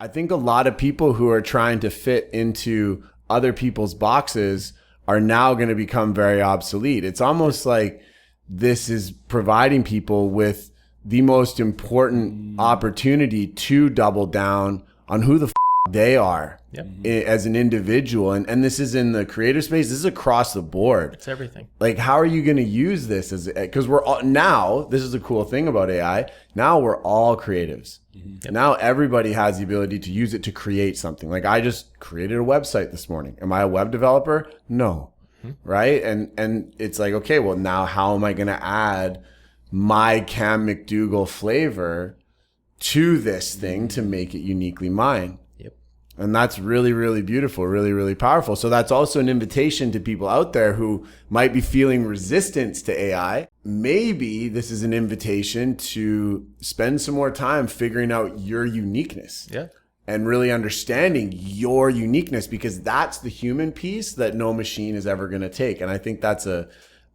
I think a lot of people who are trying to fit into other people's boxes are now going to become very obsolete. It's almost like this is providing people with the most important opportunity to double down on who the they are as an individual. And this is in the creator space. This is across the board. It's everything. Like, how are you going to use this because we're all now, this is the cool thing about AI. Now we're all creatives. Now everybody has the ability to use it to create something. Like, I just created a website this morning. Am I a web developer? No. Right. And it's like, okay, well, now how am I going to add my Cam McDougall flavor to this thing to make it uniquely mine? And that's really, really beautiful, really, really powerful. So that's also an invitation to people out there who might be feeling resistance to AI. Maybe this is an invitation to spend some more time figuring out your uniqueness. And really understanding your uniqueness, because that's the human piece that no machine is ever going to take. And I think that's an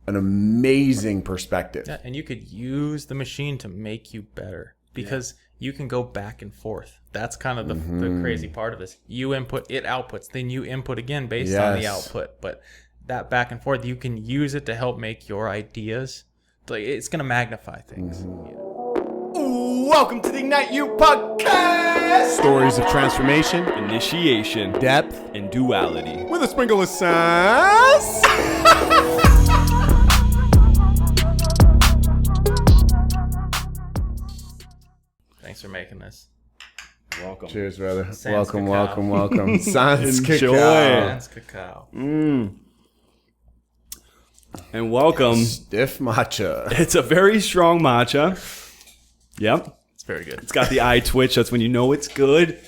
amazing perspective. Yeah, and you could use the machine to make you better, because you can go back and forth. That's kind of the crazy part of this. You input, it outputs, then you input again based on the output. But that back and forth, you can use it to help make your ideas. Like, it's going to magnify things. Welcome to the Ignite You podcast. Stories of transformation, initiation, depth, and duality. With a sprinkle of sass. Thanks for making this. Welcome. Cheers, brother. Sans welcome. cacao. Sans Enjoy. cacao. Sans cacao. And welcome. Stiff matcha. It's a very strong matcha. Yep. It's very good. It's got the eye twitch. That's when you know it's good.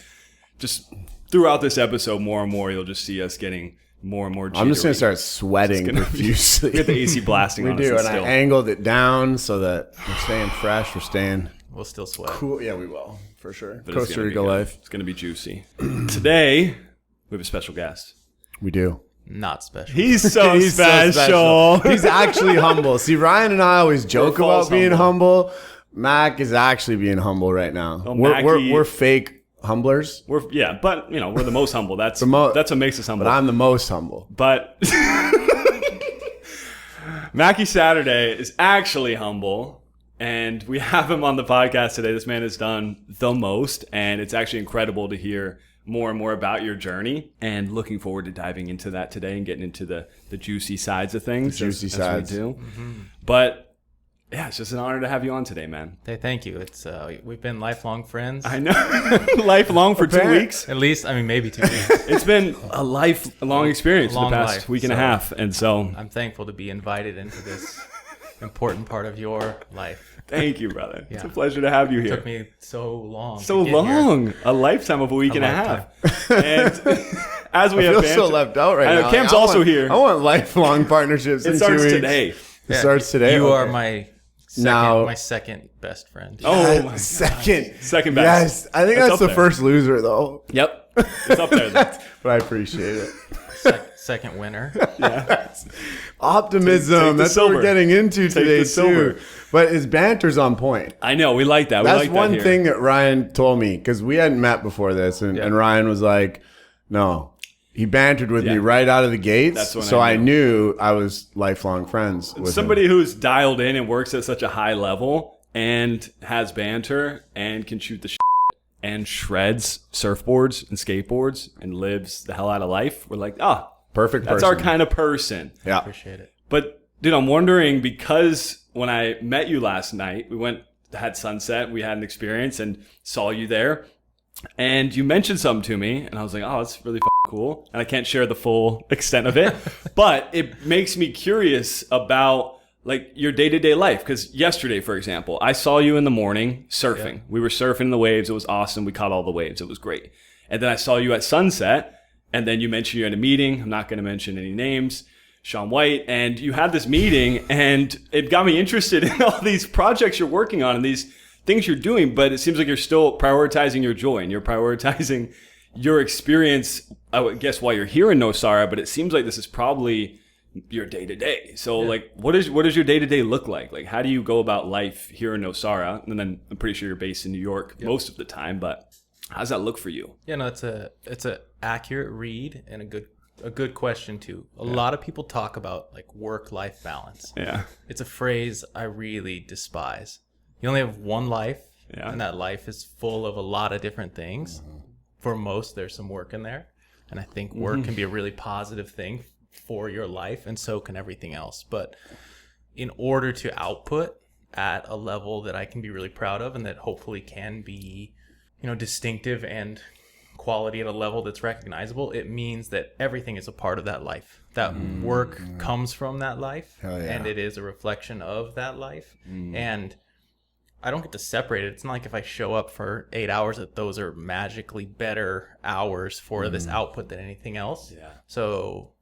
Just throughout this episode, more and more, you'll just see us getting more and more jittery. I'm just going to start sweating profusely. We got the AC blasting we on do, us. and Still. I angled it down so that we're staying fresh. We're staying We'll still sweat. cool. Yeah, we will. For sure. But it's Costa gonna be Rica good. life. It's going to be juicy. Today, we have a special guest. We do. Not special. He's so He's so special. He's actually humble. See, Ryan and I always joke false about being humble. Mac is actually being humble right now. Oh, We're fake humblers, But we're the most humble. That's that's what makes us humble. but I'm the most humble. But Mackey Saturday is actually humble, and we have him on the podcast today. This man has done the most, and it's actually incredible to hear more and more about your journey, and looking forward to diving into that today and getting into the juicy sides of things. Juicy as we sides. do. But yeah, it's just an honor to have you on today, man. Hey, thank you. It's we've been lifelong friends. I know. Lifelong for 2 weeks. At least, maybe 2 weeks. It's been a lifelong experience for the Long past life, week and a so- half. And so I'm thankful to be invited into this important part of your life. thank you, brother. It's a Yeah. pleasure to have you It here. took me so long. So to get here. long. A lifetime of a week and a half. And as we I have feel so banter- left out right I know, now. Cam's I also want- here. I want lifelong partnerships It in 2 starts weeks. today. It starts today. You Okay. are my second best friend. Oh my second. Second best. Yes. I think It's that's up the there. first loser, though. Yep. It's up there. Though. But I appreciate it. Second winner. Optimism. Take the That's what silver. we're getting into today, the silver. too. But his banter's on point. I know. We like that. We That's like that one here. thing that Ryan told me, because we hadn't met before this. And Ryan was like, no. He bantered with me right out of the gates. That's when so I I knew. knew I was lifelong friends with Somebody him. who's dialed in and works at such a high level and has banter and can shoot the and shreds surfboards and skateboards and lives the hell out of life. We're like, Perfect that's person. our kind of person. Yeah. Appreciate it. But dude, I'm wondering, because when I met you last night, we had sunset, we had an experience and saw you there. And you mentioned something to me, and I was like, oh, that's really cool. And I can't share the full extent of it, but it makes me curious about like your day-to-day life. Because yesterday, for example, I saw you in the morning surfing. Yeah. We were surfing the waves. It was awesome. We caught all the waves. It was great. And then I saw you at sunset, and then you mentioned you're at a meeting. I'm not going to mention any names. Sean White, and you had this meeting, and it got me interested in all these projects you're working on and these things you're doing, but it seems like you're still prioritizing your joy and you're prioritizing your experience, I would guess, while you're here in Nosara, but it seems like this is probably your day-to-day. So like, what does your day-to-day look like? Like, how do you go about life here in Nosara? And then I'm pretty sure you're based in New York most of the time, but How does that look for you? Yeah, no, it's a accurate read and a good question too. A lot of people talk about like work-life balance. Yeah. It's a phrase I really despise. You only have one life, and that life is full of a lot of different things. For most, there's some work in there, and I think work can be a really positive thing for your life, and so can everything else. But in order to output at a level that I can be really proud of and that hopefully can be, distinctive and quality at a level that's recognizable, it means that everything is a part of that life. That work comes from that life, and it is a reflection of that life. And I don't get to separate it. It's not like if I show up for 8 hours that those are magically better hours for this output than anything else. Yeah. So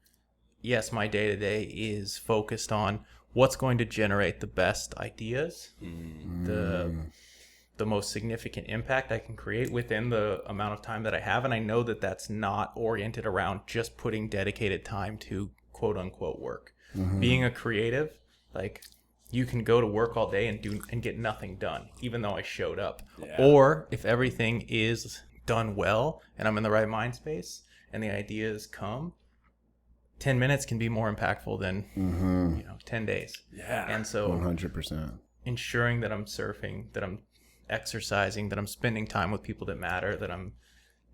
yes, my day-to-day is focused on what's going to generate the best ideas, the most significant impact I can create within the amount of time that I have. And I know that that's not oriented around just putting dedicated time to quote unquote work. Being a creative, like, you can go to work all day and get nothing done, even though I showed up. Or if everything is done well and I'm in the right mind space and the ideas come, 10 minutes can be more impactful than 10 days. Yeah. And so 100%. ensuring that I'm surfing, that I'm exercising, that I'm spending time with people that matter, that I'm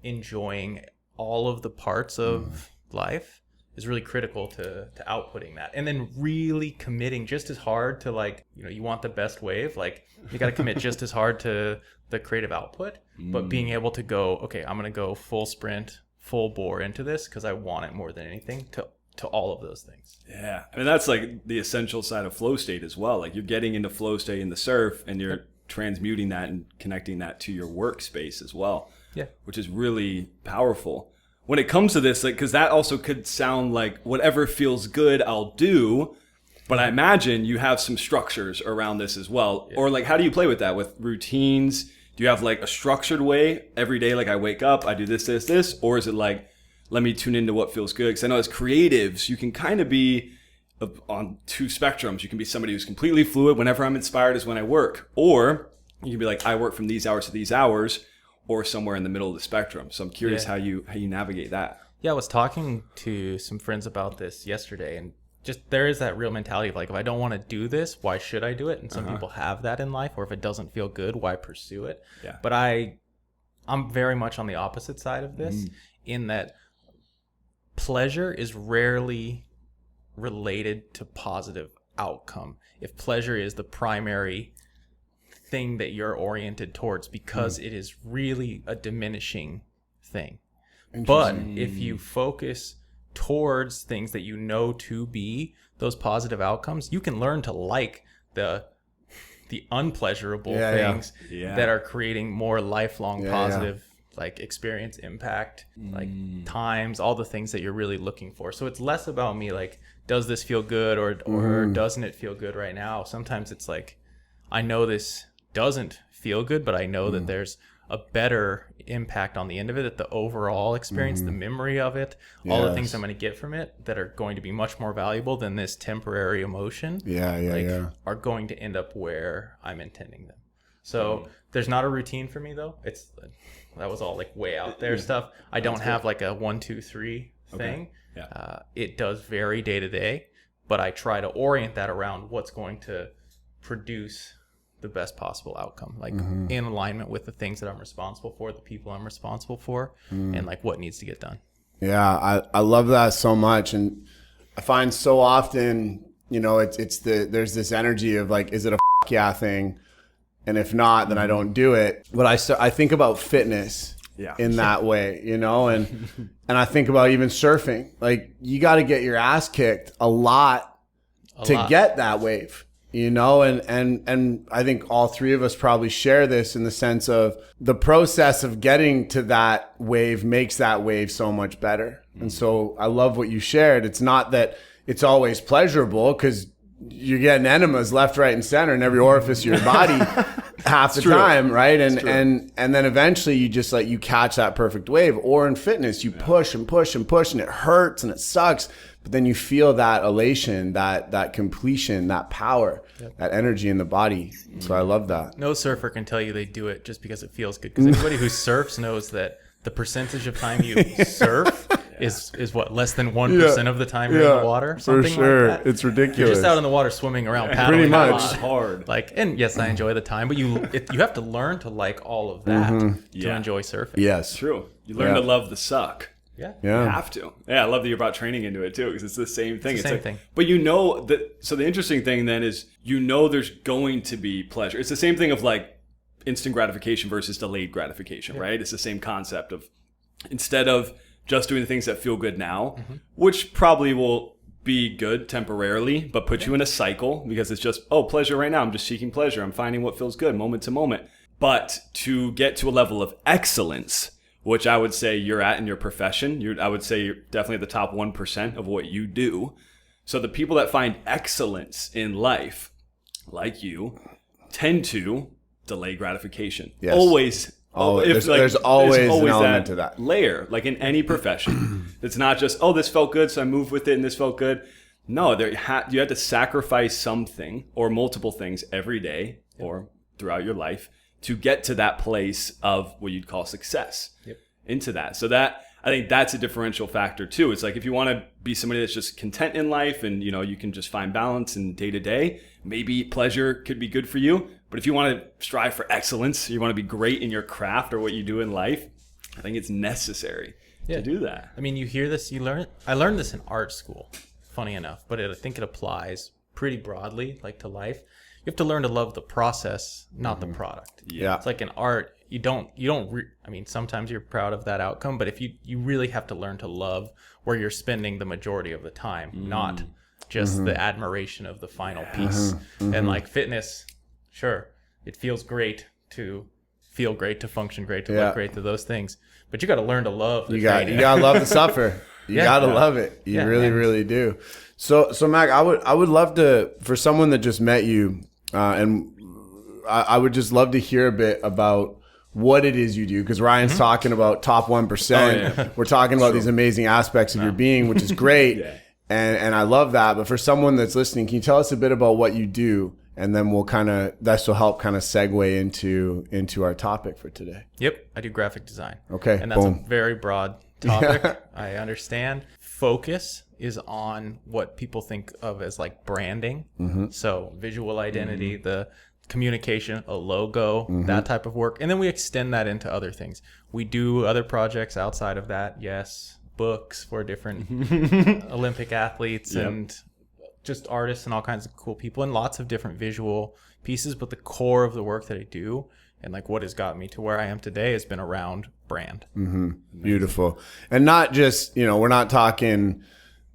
enjoying all of the parts of life is really critical to outputting that. And then really committing just as hard to, like, you want the best wave, like, you got to commit just as hard to the creative output, but being able to go, okay, I'm going to go full sprint, full bore into this because I want it more than anything to all of those things. Yeah. I mean, that's like the essential side of flow state as well. Like, you're getting into flow state in the surf and you're transmuting that and connecting that to your workspace as well. Yeah. Which is really powerful. When it comes to this, like, because that also could sound like whatever feels good, I'll do. But I imagine you have some structures around this as well. Yeah. Or, like, how do you play with that? With routines? Do you have, like, a structured way every day? Like, I wake up, I do this, this, this. Or is it like, let me tune into what feels good? Because I know as creatives, you can kind of be on two spectrums. You can be somebody who's completely fluid. Whenever I'm inspired is when I work. Or you can be like, I work from these hours to these hours. Or somewhere in the middle of the spectrum. So I'm curious how you navigate that. Yeah, I was talking to some friends about this yesterday, and just there is that real mentality of like, if I don't want to do this, why should I do it? And some people have that in life, or if it doesn't feel good, why pursue it? Yeah. But I'm very much on the opposite side of this, in that pleasure is rarely related to positive outcome. If pleasure is the primary thing that you're oriented towards, because it is really a diminishing thing. But if you focus towards things that you know to be those positive outcomes, you can learn to like the unpleasurable things that are creating more lifelong positive like experience, impact, like times, all the things that you're really looking for. So it's less about me like, does this feel good or doesn't it feel good right now? Sometimes it's like, I know this doesn't feel good, but I know that there's a better impact on the end of it, that the overall experience, the memory of it, all the things I'm going to get from it that are going to be much more valuable than this temporary emotion are going to end up where I'm intending them. So there's not a routine for me though. That was all like way out there stuff. I don't have like a 1, 2, 3 thing. Yeah. It does vary day to day, but I try to orient that around what's going to produce the best possible outcome, like in alignment with the things that I'm responsible for, the people I'm responsible for, and like what needs to get done. Yeah, I love that so much. And I find so often, there's this energy of like, is it a yeah thing? And if not, then I don't do it. But I think about fitness in that way, and I think about even surfing. Like, you got to get your ass kicked a lot to get that wave. And I think all three of us probably share this in the sense of the process of getting to that wave makes that wave so much better. And so I love what you shared. It's not that it's always pleasurable, because you're getting enemas left, right, and center in every orifice of your body half the time, right? And then eventually you just like you catch that perfect wave. Or in fitness, you push and push and push, and it hurts and it sucks. But then you feel that elation, that completion, that power, that energy in the body. So I love that. No surfer can tell you they do it just because it feels good. Because anybody who surfs knows that the percentage of time you surf is what, less than 1% of the time you're in the water? Something for sure. like that. It's ridiculous. You're just out in the water swimming around, paddling. Pretty much. Hard. Like, and yes, I enjoy the time, but you have to learn to like all of that to enjoy surfing. Yes. True. You learn to love the suck. Yeah. You have to. Yeah, I love that you brought training into it too, because it's the same thing. It's the same thing. But you know that. So the interesting thing then is, you know, there's going to be pleasure. It's the same thing of like instant gratification versus delayed gratification, right? It's the same concept of, instead of just doing the things that feel good now, which probably will be good temporarily, but put you in a cycle, because it's just, oh, pleasure right now. I'm just seeking pleasure. I'm finding what feels good moment to moment. But to get to a level of excellence, which I would say you're at in your profession, I would say you're definitely at the top 1% of what you do. So the people that find excellence in life, like you, tend to delay gratification. Yes. Always. There's always an element to that layer, like in any profession. It's not just, oh, this felt good, so I moved with it, and this felt good. No, you had to sacrifice something or multiple things every day or throughout your life to get to that place of what you'd call success. Into that. So that, I think that's a differential factor too. It's like, if you want to be somebody that's just content in life and, you know, you can just find balance in day to day, maybe pleasure could be good for you. But if you want to strive for excellence, you want to be great in your craft or what you do in life, I think it's necessary to do that. I mean, you hear this, I learned this in art school, funny enough, but I think it applies pretty broadly, like to life. You have to learn to love the process, not the product. Yeah. It's like in art, I mean, sometimes you're proud of that outcome, but if you really have to learn to love where you're spending the majority of the time, not just the admiration of the final piece. And like fitness, sure, it feels great to feel great, to function great, to look great, to those things. But you got to learn to love the training. You got to love the suffer. You got to love it. You really do. So Mac, I would love to, for someone that just met you, and I would just love to hear a bit about what it is you do, because Ryan's talking about top 1%. We're talking about these amazing aspects of your being, which is great. And I love that. But for someone that's listening, can you tell us a bit about what you do? And then this will help kind of segue into our topic for today. Yep. I do graphic design. Okay. And that's a very broad topic. I understand. Focus is on what people think of as like branding. So visual identity, the communication, a logo, that type of work. And then we extend that into other things. We do other projects outside of that. Yes. Books for different Olympic athletes and just artists and all kinds of cool people, and lots of different visual pieces. But the core of the work that I do, and like what has got me to where I am today, has been around brand. Beautiful. And not just, we're not talking,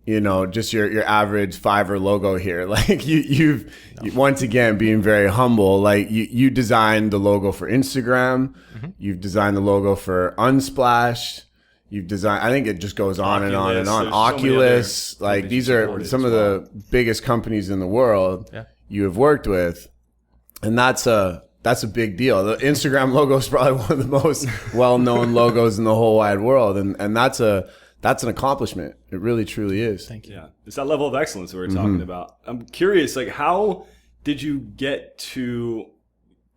just your average Fiverr logo here. Like you've once again, being very humble, like you designed the logo for Instagram. You've designed the logo for Unsplash. You've designed, I think it just goes on and on and on. Oculus, like these are some of the biggest companies in the world you have worked with. And that's a big deal. The Instagram logo is probably one of the most well-known logos in the whole wide world. And that's an accomplishment. It really, truly is. Thank you. Yeah. It's that level of excellence that we're talking about. I'm curious, like, how did you get to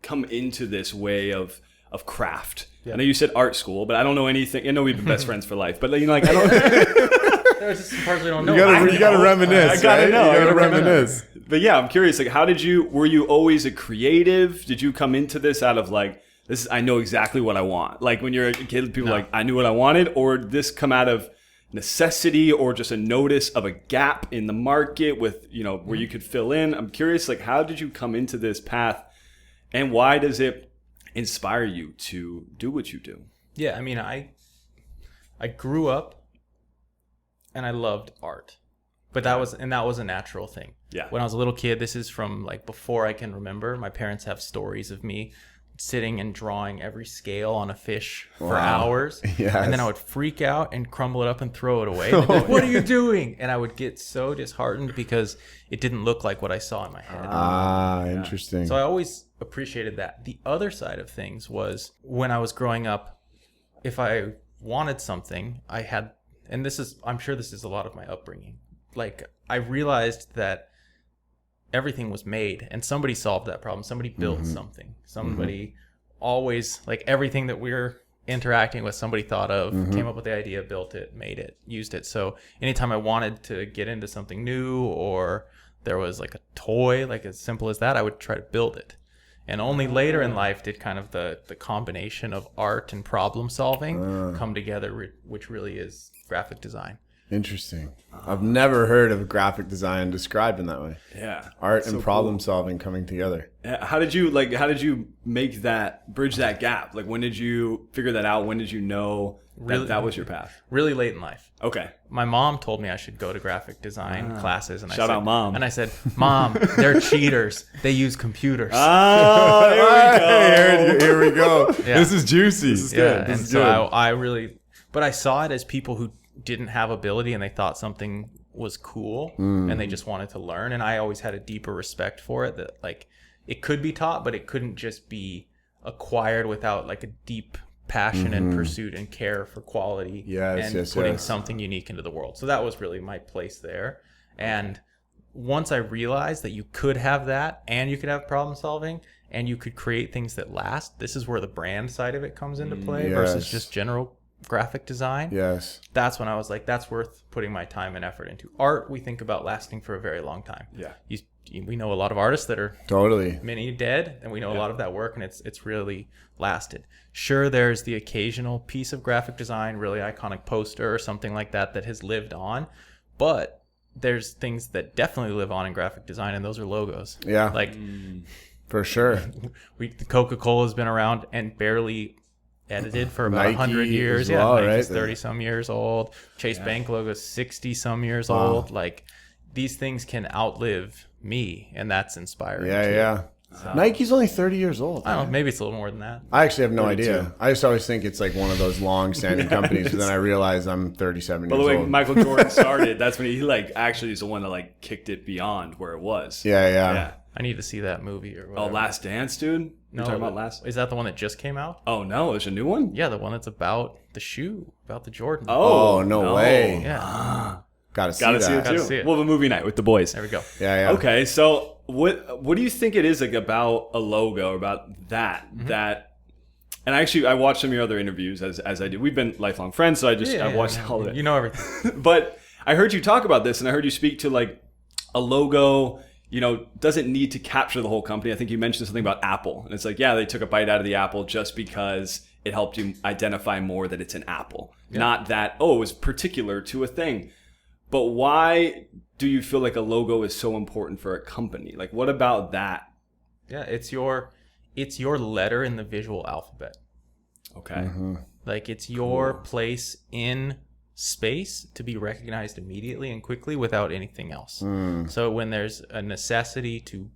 come into this way of craft? I know you said art school, but I don't know anything. I know we've been best friends for life, but I don't. There's just some parts we don't know. You gotta reminisce. I gotta know. You gotta reminisce. But yeah, I'm curious. Like, were you always a creative? Did you come into this out of like, I know exactly what I want? Like when you're a kid, people are like, I knew what I wanted, or did this come out of necessity or just a notice of a gap in the market with, where you could fill in? I'm curious, like, how did you come into this path, and why does it inspire you to do what you do? Yeah, I mean, I grew up and I loved art, but that was a natural thing. Yeah. When I was a little kid, this is from like before I can remember. My parents have stories of me sitting and drawing every scale on a fish for hours. Yes. And then I would freak out and crumble it up and throw it away. And they'd be like, what are you doing? And I would get so disheartened because it didn't look like what I saw in my head. Interesting. So I always appreciated that. The other side of things was when I was growing up, if I wanted something, I had, and I'm sure this is a lot of my upbringing. Like, I realized that everything was made and somebody solved that problem. Somebody built something. Somebody always, like, everything that we're interacting with, somebody thought of, came up with the idea, built it, made it, used it. So anytime I wanted to get into something new, or there was like a toy, like as simple as that, I would try to build it. And only later in life did kind of the combination of art and problem solving come together, which really is graphic design. Interesting. I've never heard of graphic design described in that way. Yeah. Art and problem solving coming together. How did you make that, bridge that gap? Like, when did you figure that out? When did you know that was your path? Really late in life. Okay. My mom told me I should go to graphic design classes. And Shout out, Mom. And I said, Mom, they're cheaters. They use computers. Oh, here we go. Here we go. Yeah. This is juicy. This is good. This And is so good. I really, but I saw it as people who didn't have ability and they thought something was cool and they just wanted to learn. And I always had a deeper respect for it, that like it could be taught, but it couldn't just be acquired without like a deep passion and pursuit and care for quality and putting something unique into the world. So that was really my place there. And once I realized that you could have that and you could have problem solving and you could create things that last, this is where the brand side of it comes into play versus just general graphic design. Yes. That's when I was like, that's worth putting my time and effort into. Art, we think about lasting for a very long time. Yeah. We know a lot of artists that are many dead, and we know a lot of that work, and it's really lasted. Sure, there's the occasional piece of graphic design, really iconic poster or something like that has lived on, but there's things that definitely live on in graphic design, and those are logos. Yeah. Like, for sure. Coca-Cola's been around and barely edited for about Nike 100 years. Nike's 30 some years old. Chase Bank logo's 60 some years old. Like, these things can outlive me, and that's inspiring. Yeah. So, Nike's only 30 years old. I don't know, maybe it's a little more than that. I actually have no idea. I just always think it's like one of those long-standing companies, but then I realize I'm 37 years old. By the way, Michael Jordan started, that's when he like actually is the one that like kicked it beyond where it was. Yeah. I need to see that movie or whatever. Oh, Last Dance, dude? No, talking about Last? Is that the one that just came out? Oh, no, there's a new one? Yeah, the one that's about the shoe, about the Jordan. Oh, no way. Yeah. Gotta see it that. too. See it. We'll have a movie night with the boys. There we go. Yeah. Okay, so what do you think it is like about a logo, about that, and I watched some of your other interviews as I do. We've been lifelong friends, so I watched all of it. You know everything. But I heard you talk about this, and I heard you speak to like a logo, doesn't need to capture the whole company. I think you mentioned something about Apple, and it's like, yeah, they took a bite out of the apple just because it helped you identify more that it's an apple, not that, it was particular to a thing. But why do you feel like a logo is so important for a company? Like, what about that? Yeah, it's your letter in the visual alphabet. Okay. Like, it's your place in space to be recognized immediately and quickly without anything else. So when there's a necessity to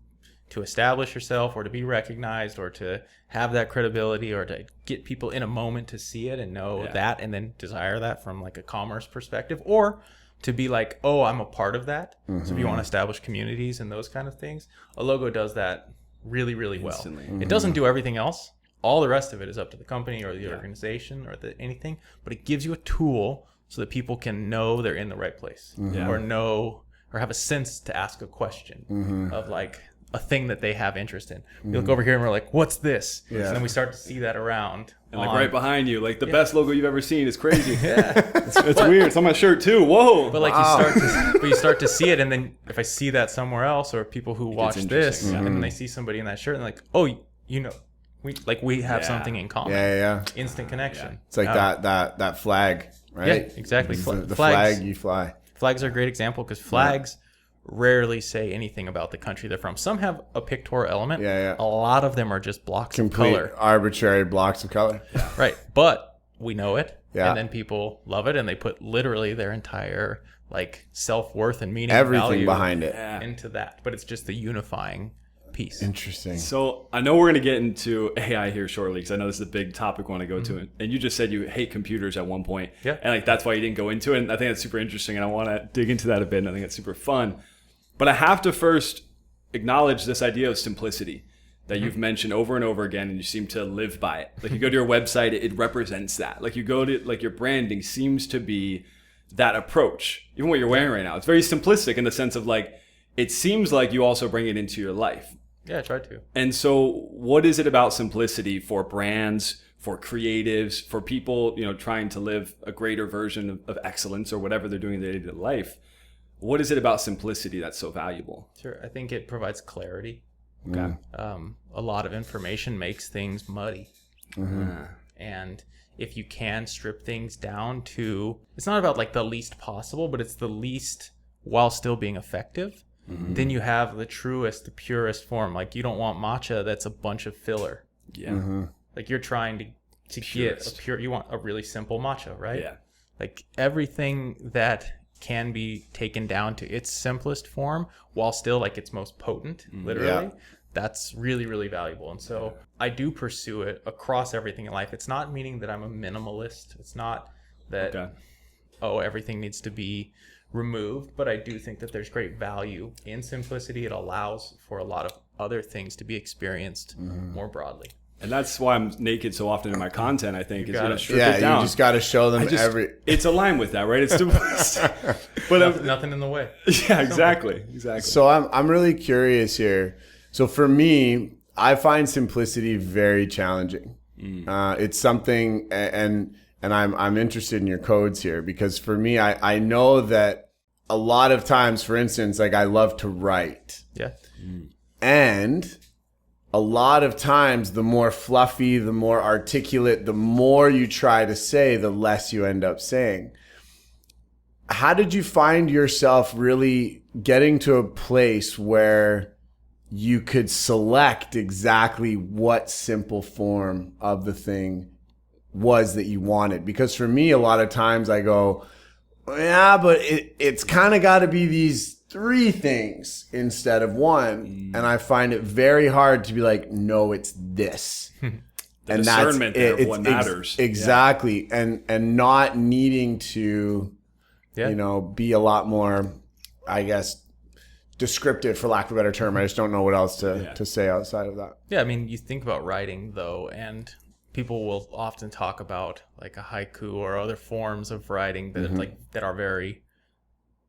establish yourself or to be recognized or to have that credibility or to get people in a moment to see it and know that and then desire that from like a commerce perspective, or to be like, oh, I'm a part of that. So if you want to establish communities and those kind of things, a logo does that really, really well. It doesn't do everything else. All the rest of it is up to the company or the organization or anything, but it gives you a tool so that people can know they're in the right place or know or have a sense to ask a question of like a thing that they have interest in. We look over here and we're like, what's this? And then we start to see that around. And like right behind you, like the best logo you've ever seen is crazy. It's weird. It's on my shirt too. Whoa. But like you start to see it, and then if I see that somewhere else, or people who watch this, and then they see somebody in that shirt, and like, oh, we have something in common. Yeah. Instant connection. Yeah. It's like that flag, right? Yeah, exactly. The flag you fly. Flags are a great example because flags rarely say anything about the country they're from. Some have a pictorial element. Yeah. A lot of them are just blocks of Complete color. arbitrary blocks of color. Right. But we know it. Yeah. And then people love it, and they put literally their entire like self-worth and meaning Everything value behind it into that. But it's just the unifying piece. Interesting. So I know we're going to get into AI here shortly because I know this is a big topic we want to go to. And you just said you hate computers at one point. Yeah. And like that's why you didn't go into it. And I think that's super interesting. And I want to dig into that a bit. And I think it's super fun. But I have to first acknowledge this idea of simplicity that you've mentioned over and over again, and you seem to live by it. Like you go to your website, it represents that. Like you go to, like your branding seems to be that approach. Even what you're wearing right now, it's very simplistic in the sense of like, it seems like you also bring it into your life. Yeah, I try to. And so what is it about simplicity for brands, for creatives, for people, you know, trying to live a greater version of excellence or whatever they're doing in their day-to-day life? What is it about simplicity that's so valuable? Sure. I think it provides clarity. Okay. A lot of information makes things muddy. And if you can strip things down to, it's not about like the least possible, but it's the least while still being effective, then you have the truest, the purest form. Like you don't want matcha that's a bunch of filler. Yeah. Like you're trying to get a pure, you want a really simple matcha, right? Yeah. Like everything that can be taken down to its simplest form while still like its most potent, literally. That's really, really valuable. And so I do pursue it across everything in life. It's not meaning that I'm a minimalist. It's not that, everything needs to be removed. But I do think that there's great value in simplicity. It allows for a lot of other things to be experienced more broadly. And that's why I'm naked so often in my content, I think, is strip Yeah, it down. you just got to show them It's aligned with that, right? It's but nothing in the way. Yeah, exactly. So I'm really curious here. So for me, I find simplicity very challenging. It's something, and I'm interested in your codes here because for me, I know that a lot of times, for instance, like I love to write. Yeah. And a lot of times, the more fluffy, the more articulate, the more you try to say, the less you end up saying. How did you find yourself really getting to a place where you could select exactly what simple form of the thing was that you wanted? Because for me, a lot of times I go, yeah, but it's kind of got to be these 3 things instead of 1. And I find it very hard to be like, no, it's this. And discernment there of what matters. Exactly. Yeah. And not needing to, you know, be a lot more, I guess, descriptive, for lack of a better term. I just don't know what else to say outside of that. Yeah, I mean, you think about writing, though, and people will often talk about like a haiku or other forms of writing that that are very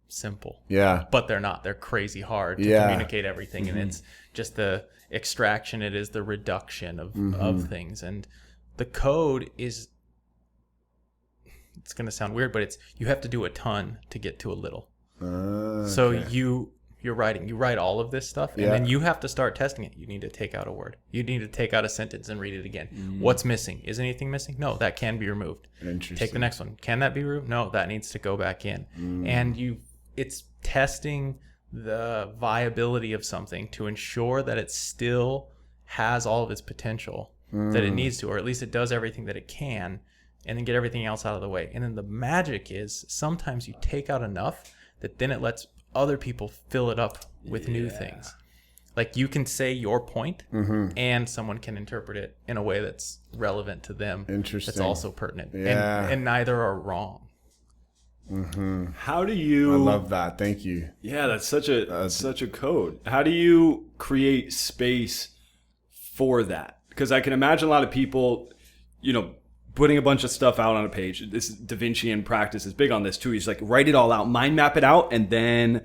simple. Yeah. But they're not. They're crazy hard to communicate everything. And it's just the extraction. It is the reduction of things. And the code is, it's going to sound weird, but it's, you have to do a ton to get to a little. So you're writing, you write all of this stuff, and then you have to start testing it. You need to take out a word. You need to take out a sentence and read it again. What's missing? Is anything missing? No, that can be removed. Interesting. Take the next one. Can that be removed? No, that needs to go back in. And it's testing the viability of something to ensure that it still has all of its potential that it needs to, or at least it does everything that it can, and then get everything else out of the way. And then the magic is sometimes you take out enough that then it lets other people fill it up with new things. Like you can say your point and someone can interpret it in a way that's relevant to them. Interesting. That's also pertinent. Yeah. And neither are wrong. How do you... I love that. Thank you. Yeah, that's such a code. How do you create space for that? Because I can imagine a lot of people, you know, putting a bunch of stuff out on a page. This Da Vincian practice is big on this too. He's like, write it all out, mind map it out, and then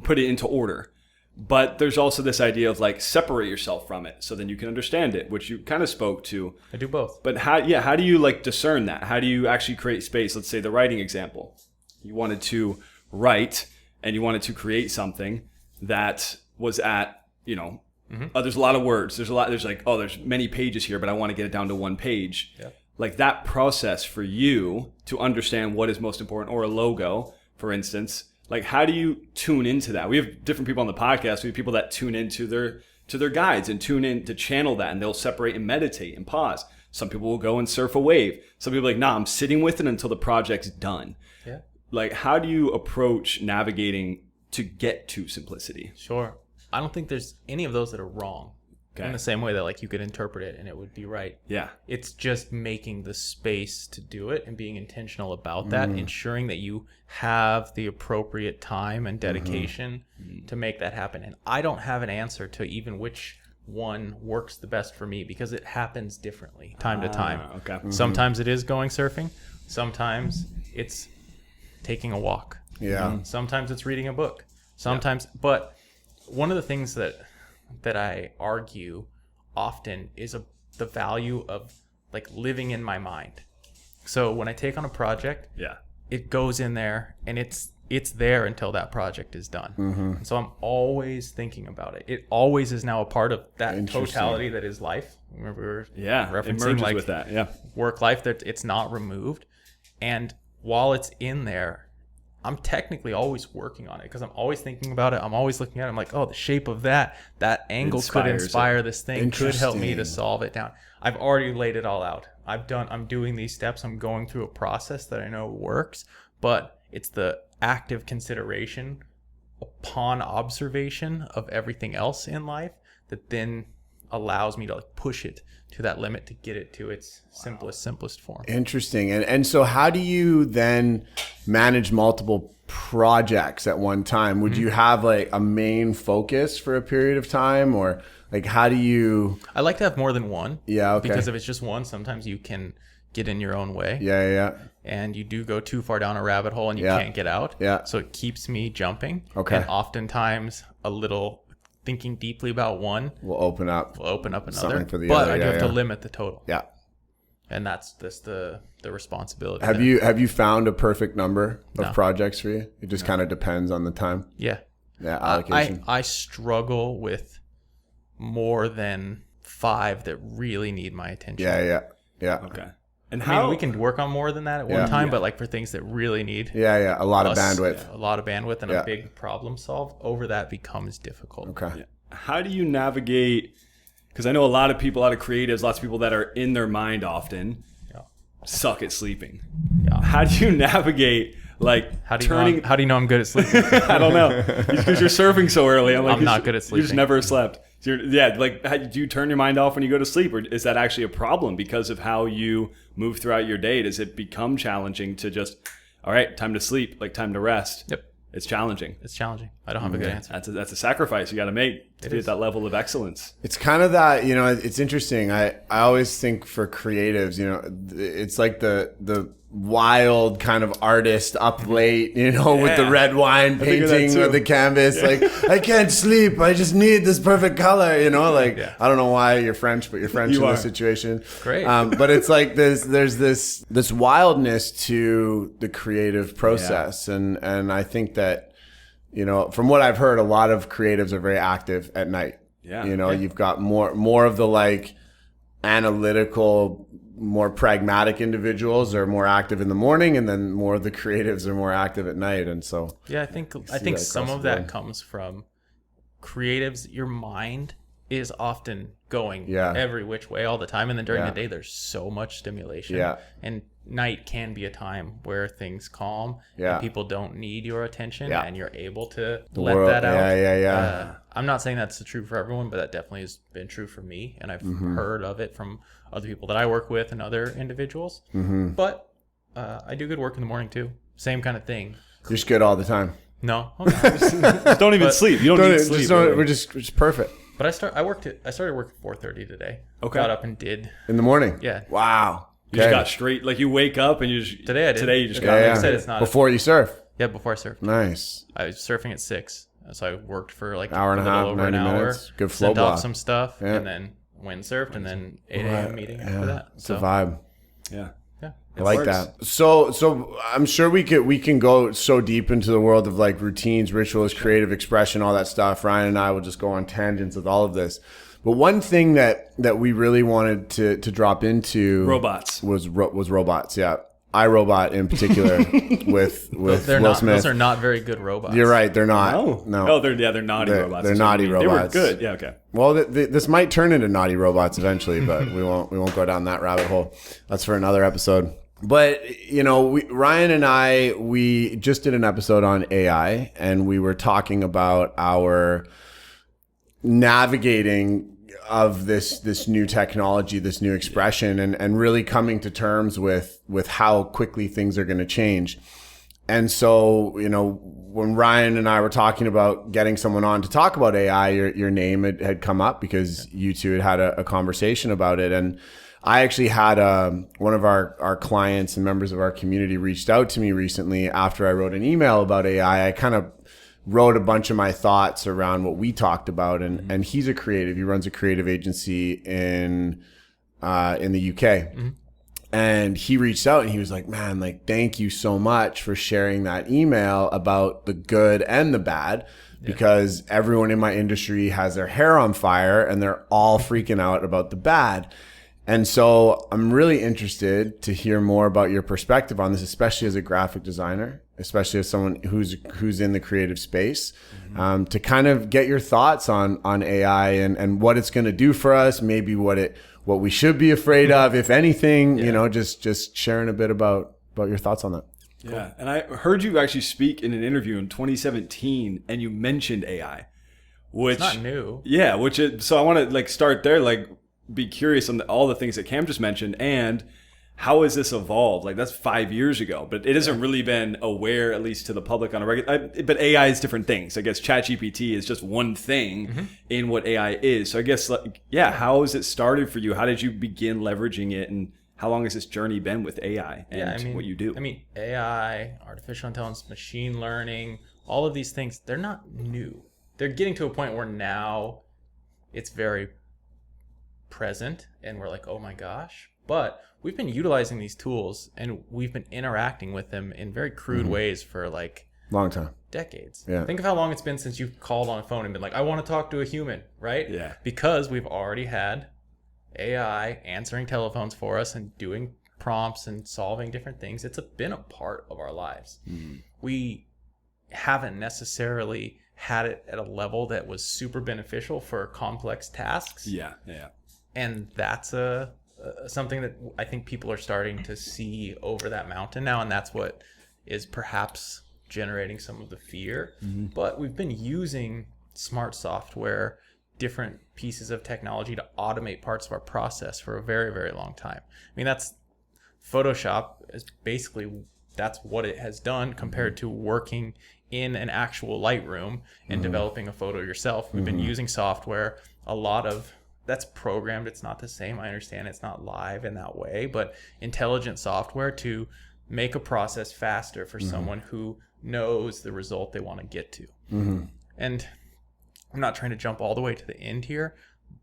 put it into order. But there's also this idea of like separate yourself from it so then you can understand it, which you kind of spoke to. I do both. But how do you like discern that? How do you actually create space? Let's say the writing example. You wanted to write and you wanted to create something that was at, you know, there's a lot of words. There's like, there's many pages here, but I want to get it down to 1 page. Yeah. Like that process for you to understand what is most important, or a logo, for instance, like how do you tune into that? We have different people on the podcast. We have people that tune into their guides and tune in to channel that, and they'll separate and meditate and pause. Some people will go and surf a wave. Some people are like, nah, I'm sitting with it until the project's done. Yeah. Like how do you approach navigating to get to simplicity? Sure. I don't think there's any of those that are wrong. Okay. In the same way that like you could interpret it and it would be right. Yeah. It's just making the space to do it and being intentional about that, ensuring that you have the appropriate time and dedication to make that happen. And I don't have an answer to even which one works the best for me because it happens differently time to time. Okay. Sometimes it is going surfing. Sometimes it's taking a walk. Yeah. Sometimes it's reading a book. Sometimes, but one of the things that I argue often is the value of like living in my mind. So when I take on a project, it goes in there and it's there until that project is done. So I'm always thinking about it. It always is now a part of that totality that is life. Remember we were referencing like with that. work life, that it's not removed. And while it's in there, I'm technically always working on it because I'm always thinking about it. I'm always looking at it. I'm like, oh, the shape of that angle could inspire this thing, could help me to solve it down. I've already laid it all out. I'm doing these steps. I'm going through a process that I know works, but it's the active consideration upon observation of everything else in life that then allows me to like push it to that limit to get it to its simplest form. Interesting. And so how do you then manage multiple projects at one time? Would you have like a main focus for a period of time, or like how do you? I like to have more than one. Yeah. Okay. Because if it's just one, sometimes you can get in your own way. Yeah. And you do go too far down a rabbit hole and you can't get out. Yeah. So it keeps me jumping. Okay. And oftentimes a little thinking deeply about one will open up another. Something for the but other. I do have to limit the total. Yeah. And that's the responsibility. Have you found a perfect number of projects for you? It just kind of depends on the time. Yeah. Yeah. Allocation. I struggle with more than 5 that really need my attention. Yeah. Okay. And I mean, we can work on more than that at one time, but like for things that really need a lot of bandwidth. A lot of bandwidth and a big problem solved, over that becomes difficult. Okay. Yeah. How do you navigate? Because I know a lot of people, a lot of creatives, lots of people that are in their mind often suck at sleeping. Yeah. How do you navigate like how do you know I'm good at sleeping? I don't know. Because you're surfing so early. I'm not good at sleeping. You just never slept. So do you turn your mind off when you go to sleep, or is that actually a problem because of how you move throughout your day? Does it become challenging to just, all right, time to sleep, like time to rest? Yep. It's challenging. It's challenging. I don't have a good answer. That's a sacrifice you got to make to be at that level of excellence. It's kind of that, it's interesting. I always think for creatives, it's like the wild kind of artist up late, with the red wine painting with the canvas. Like, I can't sleep. I just need this perfect color, I don't know why you're French, but you're French in this situation. Great. But it's like there's this wildness to the creative process. And I think that, from what I've heard, a lot of creatives are very active at night. Yeah. You've got more of the like analytical, more pragmatic individuals are more active in the morning, and then more of the creatives are more active at night. And so I think some of that comes from creatives. Your mind is often going every which way all the time, and then during the day there's so much stimulation. And night can be a time where things calm and people don't need your attention, and you're able to let that out. I'm not saying that's true for everyone, but that definitely has been true for me, and I've heard of it from other people that I work with and other individuals. But I do good work in the morning too. Same kind of thing. You're just good all the time. No, just don't even sleep. You don't need sleep. We're just perfect. But I started work at 4:30 today. Okay. Got up and did in the morning. Yeah. Wow. You just got straight, like you wake up and you just today I did. Today you just got. Like I said, it's not before you surf. Yeah, before I surfed. Nice. I was surfing at 6, so I worked for like hour and a half, over 90 an hour. minutes. Good flow sent block. off some stuff, and then went and surfed, and then 8 a.m. meeting after that. It's a vibe. Yeah. I like that. So I'm sure we can go so deep into the world of like routines, rituals, creative expression, all that stuff. Ryan and I will just go on tangents with all of this. But one thing that we really wanted to drop into was robots. Yeah. iRobot in particular with Will Smith. Those are not very good robots. You're right. They're not. No. Oh, they're naughty robots. They're naughty robots. They were good. Yeah. Okay. Well, this might turn into naughty robots eventually, but we won't go down that rabbit hole. That's for another episode. But, Ryan and I just did an episode on AI, and we were talking about our navigating of this new technology, this new expression, and really coming to terms with how quickly things are going to change. And so, you know, when Ryan and I were talking about getting someone on to talk about AI, your name had come up because you two had a conversation about it. And I actually had one of our clients and members of our community reached out to me recently after I wrote an email about AI. I kind of wrote a bunch of my thoughts around what we talked about, and he's a creative. He runs a creative agency in the UK. Mm-hmm. And he reached out and he was like, man, like, thank you so much for sharing that email about the good and the bad, because everyone in my industry has their hair on fire and they're all freaking out about the bad. And so I'm really interested to hear more about your perspective on this, especially as a graphic designer, especially as someone who's in the creative space, to kind of get your thoughts on AI and what it's going to do for us, maybe what we should be afraid of, if anything, you know, just sharing a bit about your thoughts on that. Yeah. Cool. And I heard you actually speak in an interview in 2017 and you mentioned AI, which it's not new. Yeah. So I want to like start there, like be curious on all the things that Cam just mentioned and how has this evolved? Like that's 5 years ago, but it hasn't really been aware, at least to the public on a regular, but AI is different things. I guess ChatGPT is just one thing in what AI is. So I guess, like, yeah, how has it started for you? How did you begin leveraging it? And how long has this journey been with AI and what you do? I mean, AI, artificial intelligence, machine learning, all of these things, they're not new. They're getting to a point where now it's very present and we're like, oh my gosh. But we've been utilizing these tools and we've been interacting with them in very crude ways for like long time, decades. Yeah. Think of how long it's been since you've called on a phone and been like, I want to talk to a human, right? Yeah. Because we've already had AI answering telephones for us and doing prompts and solving different things. It's been a part of our lives. We haven't necessarily had it at a level that was super beneficial for complex tasks. Yeah. And that's something that I think people are starting to see over that mountain now, and that's what is perhaps generating some of the fear. But we've been using smart software, different pieces of technology to automate parts of our process for a very, very long time. I mean, that's Photoshop is basically, that's what it has done compared to working in an actual Lightroom and developing a photo yourself. We've been using software, a lot of that's programmed. It's not the same. I understand it's not live in that way, but intelligent software to make a process faster for someone who knows the result they want to get to. And I'm not trying to jump all the way to the end here,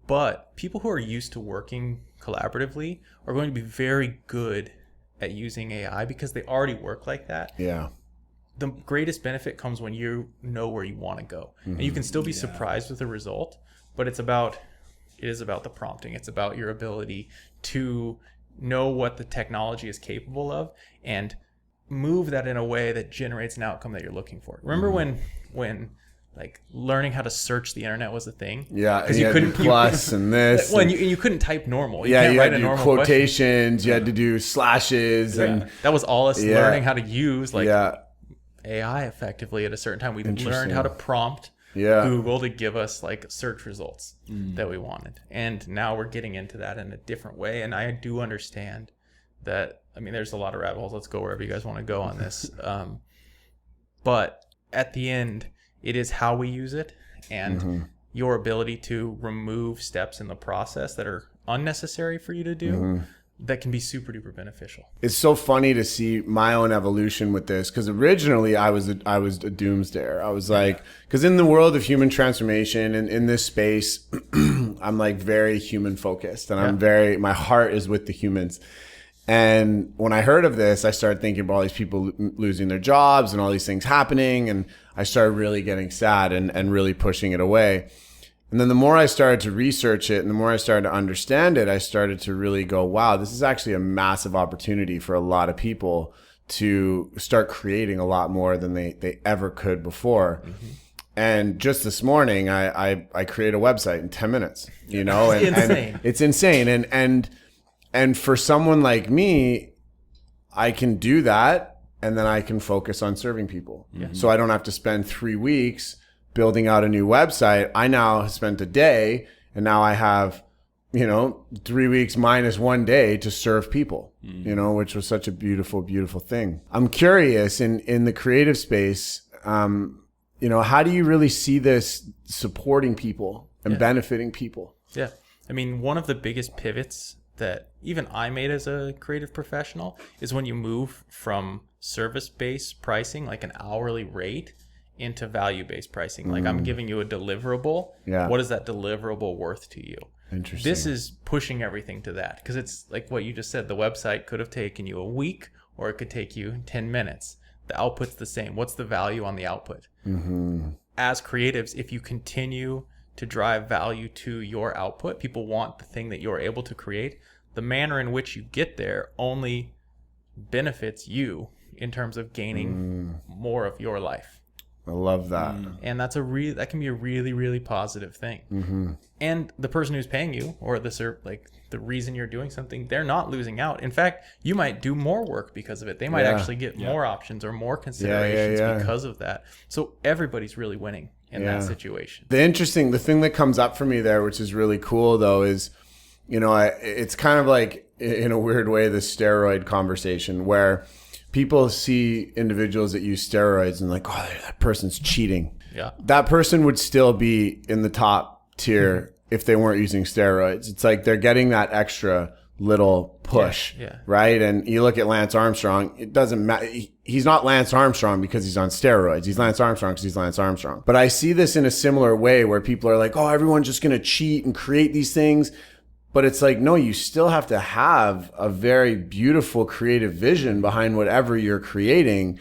but people who are used to working collaboratively are going to be very good at using AI because they already work like that. Yeah. The greatest benefit comes when you know where you want to go. And you can still be surprised with the result, but it is about the prompting. It's about your ability to know what the technology is capable of and move that in a way that generates an outcome that you're looking for. Remember when like learning how to search the internet was a thing? Yeah, because you couldn't plus and this. Well, and you couldn't type normal. You had to do quotations. You had to do slashes, and that was all us learning how to use AI effectively at a certain time. We learned how to prompt Google to give us like search results that we wanted. And now we're getting into that in a different way. And I do understand that, I mean, there's a lot of rabbit holes. Let's go wherever you guys want to go on this. But at the end, it is how we use it and your ability to remove steps in the process that are unnecessary for you to do. That can be super duper beneficial. It's so funny to see my own evolution with this, because originally I was a doomsdayer. I was like, because in the world of human transformation and in this space, I'm like very human focused, and my heart is with the humans. And when I heard of this, I started thinking about all these people losing their jobs and all these things happening, and I started really getting sad and really pushing it away. And then the more I started to research it and the more I started to understand it, I started to really go, wow, this is actually a massive opportunity for a lot of people to start creating a lot more than they ever could before. And just this morning, I created a website in 10 minutes, you know, and it's insane. And for someone like me, I can do that and then I can focus on serving people. So I don't have to spend 3 weeks building out a new website, I now spent a day, and now I have, 3 weeks minus 1 day to serve people, which was such a beautiful, beautiful thing. I'm curious in the creative space, how do you really see this supporting people and benefiting people? Yeah. I mean, one of the biggest pivots that even I made as a creative professional is when you move from service-based pricing, like an hourly rate, into value-based pricing. Like, I'm giving you a deliverable. Yeah. What is that deliverable worth to you? Interesting. This is pushing everything to that, because it's like what you just said. The website could have taken you a week, or it could take you 10 minutes. The output's the same. What's the value on the output? As creatives, if you continue to drive value to your output, people want the thing that you're able to create. The manner in which you get there only benefits you in terms of gaining more of your life. I love that. And that can be a really, really positive thing. And the person who's paying you, or the reason you're doing something, they're not losing out. In fact, you might do more work because of it. They might actually get more options or more considerations because of that. So everybody's really winning in that situation. The thing that comes up for me there, which is really cool though, is, it's kind of like, in a weird way, the steroid conversation where people see individuals that use steroids and like, oh, that person's cheating. Yeah. That person would still be in the top tier if they weren't using steroids. It's like they're getting that extra little push, right? And you look at Lance Armstrong, it doesn't matter. He's not Lance Armstrong because he's on steroids. He's Lance Armstrong because he's Lance Armstrong. But I see this in a similar way where people are like, oh, everyone's just going to cheat and create these things. But it's like, no, you still have to have a very beautiful creative vision behind whatever you're creating.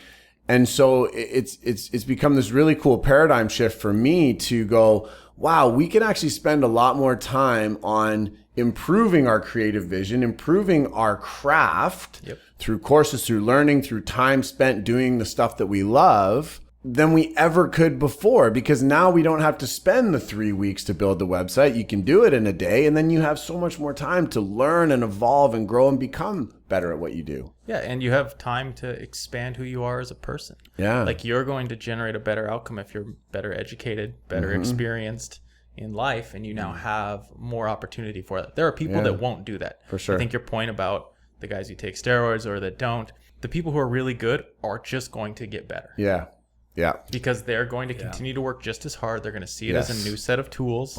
And so it's become this really cool paradigm shift for me to go, wow, we can actually spend a lot more time on improving our creative vision, improving our craft through courses, through learning, through time spent doing the stuff that we love, than we ever could before, because now we don't have to spend the 3 weeks to build the website. You can do it in a day, and then you have so much more time to learn and evolve and grow and become better at what you do. Yeah, and you have time to expand who you are as a person. Yeah. Like, you're going to generate a better outcome if you're better educated, better experienced in life, and you now have more opportunity for that. There are people that won't do that. For sure. I think your point about the guys who take steroids or that don't, the people who are really good are just going to get better. Yeah. Yeah. Because they're going to continue to work just as hard. They're going to see it as a new set of tools.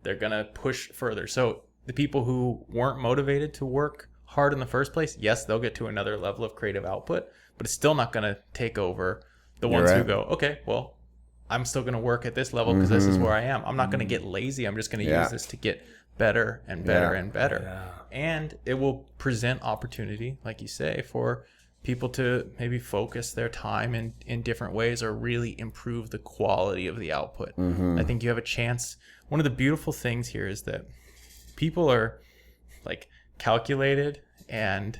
They're going to push further. So the people who weren't motivated to work hard in the first place, yes, they'll get to another level of creative output, but it's still not going to take over the ones who go, okay, well, I'm still going to work at this level because this is where I am. I'm not going to get lazy. I'm just going to use this to get better and better and better. Yeah. And it will present opportunity, like you say, for people to maybe focus their time in different ways or really improve the quality of the output. I think you have a chance. One of the beautiful things here is that people are like calculated and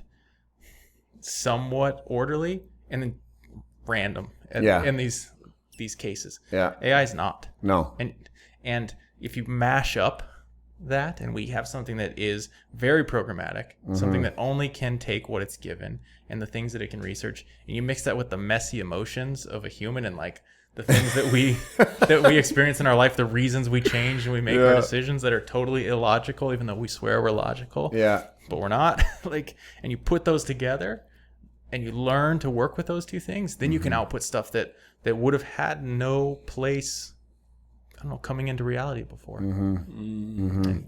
somewhat orderly and then random in these cases. Yeah. AI is not. No. And if you mash up that, and we have something that is very programmatic, something that only can take what it's given and the things that it can research, and you mix that with the messy emotions of a human and like the things that we experience in our life, the reasons we change and we make our decisions that are totally illogical, even though we swear we're logical, but we're not. Like, and you put those together and you learn to work with those two things, then you can output stuff that would have had no place, I don't know, coming into reality before.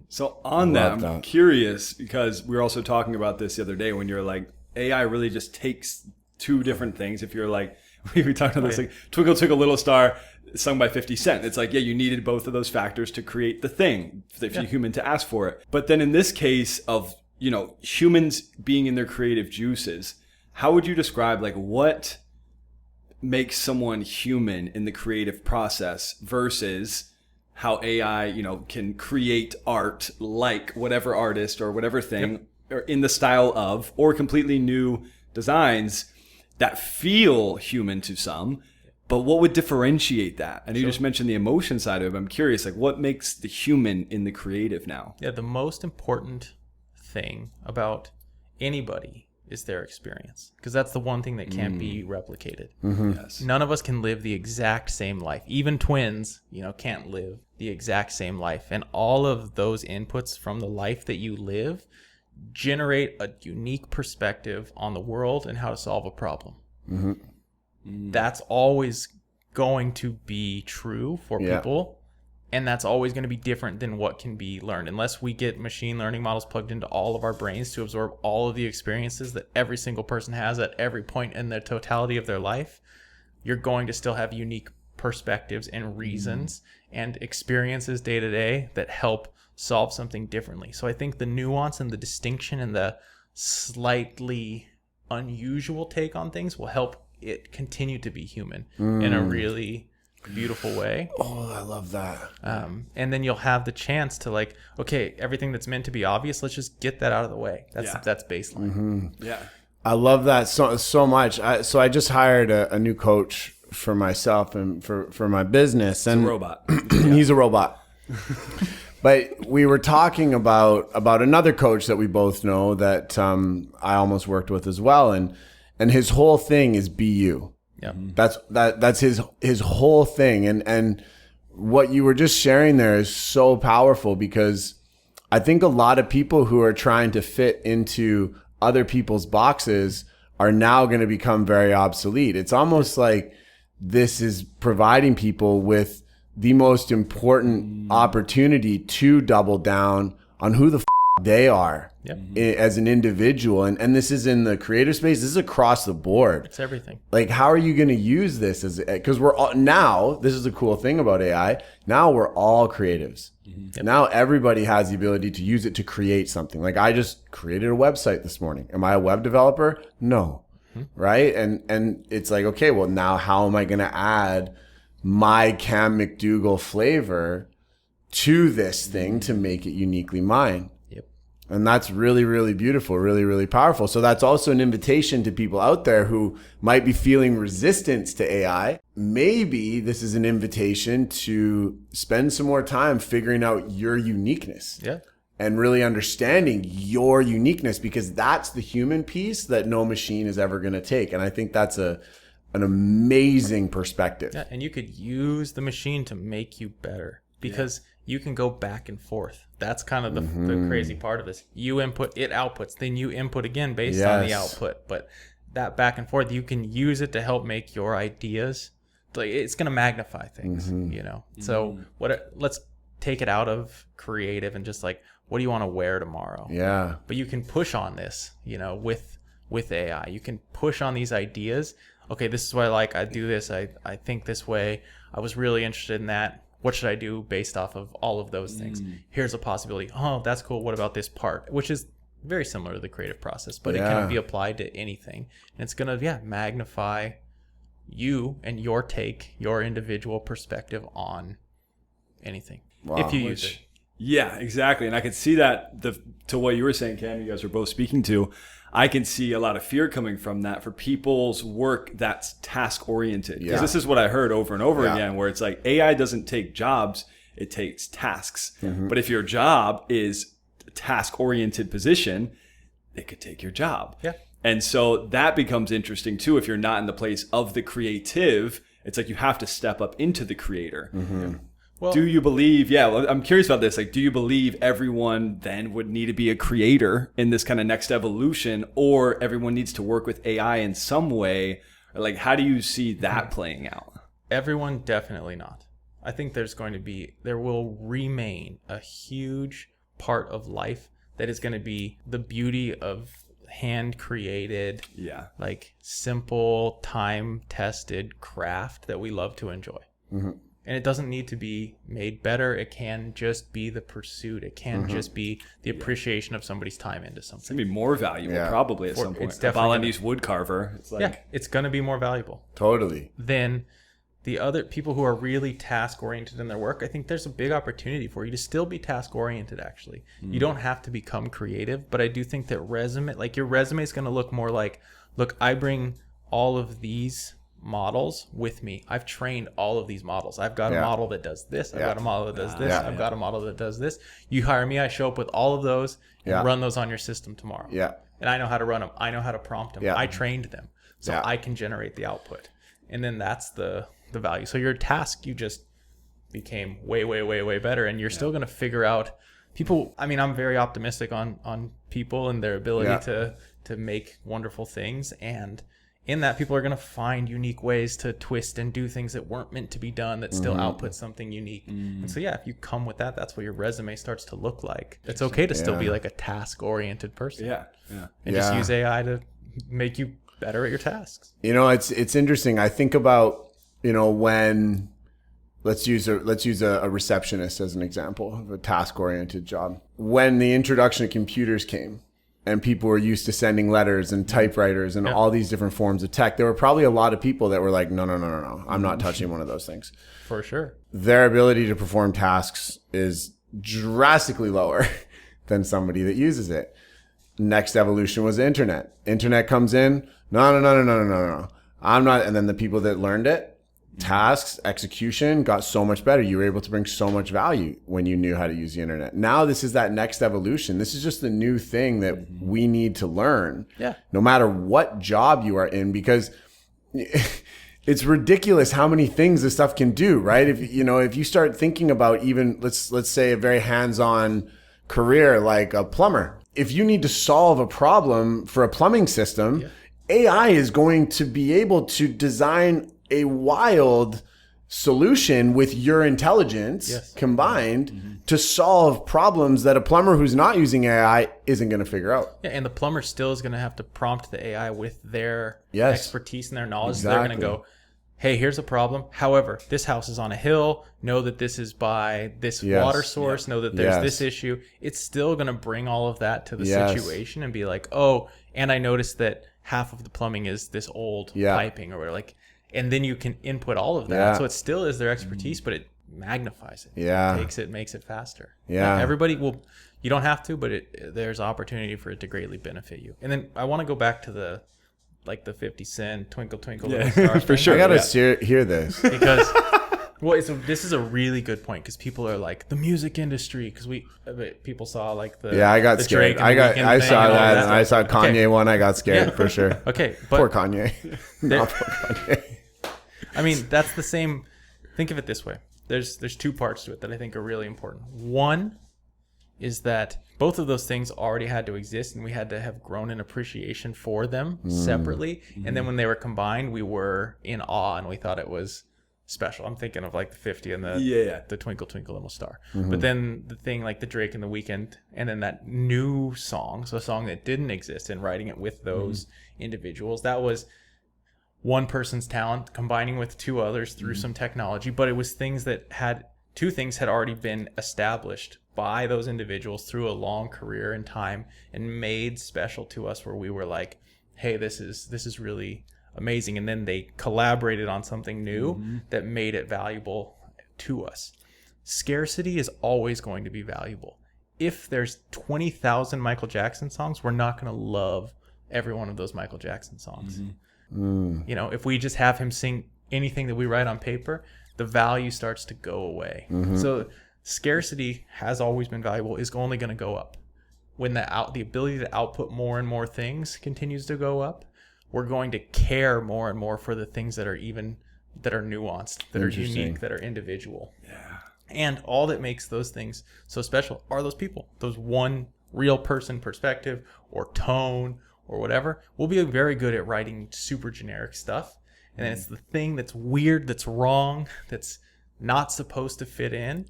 So on that, I'm curious, because we were also talking about this the other day when you're like, AI really just takes two different things. If you're like, we talked about this, like Twinkle Twinkle Little Star, sung by 50 Cent. It's like, yeah, you needed both of those factors to create the thing, for the human to ask for it. But then in this case of, you know, humans being in their creative juices, how would you describe like what makes someone human in the creative process versus how AI, you know, can create art like whatever artist or whatever thing or in the style of, or completely new designs that feel human to some, but what would differentiate that? And you just mentioned the emotion side of it. I'm curious, like what makes the human in the creative now? Yeah, the most important thing about anybody is their experience, because that's the one thing that can't be replicated. Yes. None of us can live the exact same life. Even twins, can't live the exact same life. And all of those inputs from the life that you live generate a unique perspective on the world and how to solve a problem. That's always going to be true for people. And that's always going to be different than what can be learned. Unless we get machine learning models plugged into all of our brains to absorb all of the experiences that every single person has at every point in the totality of their life, you're going to still have unique perspectives and reasons and experiences day to day that help solve something differently. So I think the nuance and the distinction and the slightly unusual take on things will help it continue to be human in a really beautiful way. Oh, I love that. And then you'll have the chance to like, okay, everything that's meant to be obvious, let's just get that out of the way. That's baseline. Yeah. I love that so much. So I just hired a new coach for myself and for my business. And He's a robot. He's a robot. But we were talking about another coach that we both know that I almost worked with as well, and his whole thing is be you. Yeah. That's his whole thing, and what you were just sharing there is so powerful, because I think a lot of people who are trying to fit into other people's boxes are now going to become very obsolete. It's almost like this is providing people with the most important opportunity to double down on who the they are as an individual. And this is in the creator space. This is across the board. It's everything. Like, how are you going to use this because we're all, now, this is the cool thing about AI. Now we're all creatives. Now everybody has the ability to use it to create something. Like, I just created a website this morning. Am I a web developer? No. Right. And it's like, okay, well, now how am I going to add my Cam McDougall flavor to this thing to make it uniquely mine? And that's really, really beautiful, really, really powerful. So that's also an invitation to people out there who might be feeling resistance to AI. Maybe this is an invitation to spend some more time figuring out your uniqueness. And really understanding your uniqueness, because that's the human piece that no machine is ever going to take. And I think that's an amazing perspective. Yeah, and you could use the machine to make you better, because you can go back and forth. That's kind of the crazy part of this. You input, it outputs, then you input again based on the output. But that back and forth, you can use it to help make your ideas, like, it's going to magnify things, So let's take it out of creative and just like, what do you want to wear tomorrow? Yeah. But you can push on this, with AI. You can push on these ideas. Okay, this is what I like. I do this. I think this way. I was really interested in that. What should I do based off of all of those things? Here's a possibility. Oh, that's cool. What about this part? Which is very similar to the creative process, but it can be applied to anything. And it's going to, magnify you and your take, your individual perspective on anything. If you use it. Yeah, exactly. And I can see that to what you were saying, Cam, you guys were both speaking to, I can see a lot of fear coming from that for people's work that's task oriented. Because this is what I heard over and over again, where it's like AI doesn't take jobs, it takes tasks. But if your job is a task oriented position, it could take your job. And so that becomes interesting too. If you're not in the place of the creative, it's like you have to step up into the creator. Well, do you believe, I'm curious about this. Like, do you believe everyone then would need to be a creator in this kind of next evolution, or everyone needs to work with AI in some way? Or like, how do you see that playing out? Everyone, definitely not. I think there will remain a huge part of life that is going to be the beauty of hand created, like simple, time tested craft that we love to enjoy. And it doesn't need to be made better. It can just be the pursuit. It can just be the appreciation of somebody's time into something. It's going to be more valuable probably at some point. A Balinese wood carver. It's like, it's going to be more valuable. Totally. Than the other people who are really task oriented in their work. I think there's a big opportunity for you to still be task oriented, actually. You don't have to become creative, but I do think that your resume is going to look more like, look, I bring all of these models with me. I've trained all of these models. I've got a model that does this. I've got a model that does this. I've got a model that does this. You hire me, I show up with all of those and run those on your system tomorrow. and I know how to run them. I know how to prompt them. Yeah. I trained them, so Yeah. I can generate the output. And then that's the value. So your task, you just became way, way, way, way better, and you're still going to figure out people. I mean, I'm very optimistic on people and their ability to make wonderful things, and in that, people are going to find unique ways to twist and do things that weren't meant to be done that still output something unique. And so, if you come with that, that's what your resume starts to look like. It's okay to still be like a task-oriented person. And just use AI to make you better at your tasks. You know, it's interesting. I think about, you know, when let's use a receptionist as an example of a task-oriented job. When the introduction of computers came, and people were used to sending letters and typewriters and all these different forms of tech, there were probably a lot of people that were like, no, I'm not touching one of those things. For sure. Their ability to perform tasks is drastically lower than somebody that uses it. Next evolution was the internet. Internet comes in, no. I'm not. And then the people that learned it, tasks, execution got so much better. You were able to bring so much value when you knew how to use the internet. Now this is that next evolution. This is just the new thing that we need to learn. Yeah. No matter what job you are in, because it's ridiculous how many things this stuff can do, right? If you start thinking about even let's say a very hands-on career like a plumber. If you need to solve a problem for a plumbing system, AI is going to be able to design a wild solution with your intelligence combined to solve problems that a plumber who's not using AI isn't going to figure out. Yeah, and the plumber still is going to have to prompt the AI with their expertise and their knowledge. Exactly. They're going to go, hey, here's a problem. However, this house is on a hill. Know that this is by this water source. Know that there's this issue. It's still going to bring all of that to the situation and be like, oh, and I noticed that half of the plumbing is this old piping or whatever. Like, and then you can input all of that. So it still is their expertise, but it magnifies it. Takes it, makes it faster. Everybody will, you don't have to, but there's opportunity for it to greatly benefit you. And then I want to go back to the 50 Cent, Twinkle, Twinkle, Little Star. For sure. I got to hear this. Because, this is a really good point, because people are like, the music industry, because people saw like the I got scared. I saw that, and I saw Kanye one. I got scared for sure. Okay. But poor Kanye. Not poor Kanye. I mean, that's the same. Think of it this way. There's two parts to it that I think are really important. One is that both of those things already had to exist, and we had to have grown an appreciation for them separately. And then when they were combined, we were in awe and we thought it was special. I'm thinking of like the 50 and the Twinkle Twinkle Little Star. But then the thing like the Drake and the Weeknd, and then that new song, so a song that didn't exist, and writing it with those individuals, that was one person's talent combining with two others through some technology. But it was things that two things had already been established by those individuals through a long career and time, and made special to us, where we were like, hey, this is really amazing. And then they collaborated on something new that made it valuable to us. Scarcity is always going to be valuable. If there's 20,000 Michael Jackson songs, we're not going to love every one of those Michael Jackson songs. You know, if we just have him sing anything that we write on paper, the value starts to go away. So scarcity has always been valuable, is only going to go up. When the ability to output more and more things continues to go up, we're going to care more and more for the things that are nuanced, that are unique, that are individual. And all that makes those things so special are those people, those one real person perspective or tone or whatever. We'll be very good at writing super generic stuff. And then it's the thing that's weird, that's wrong, that's not supposed to fit in,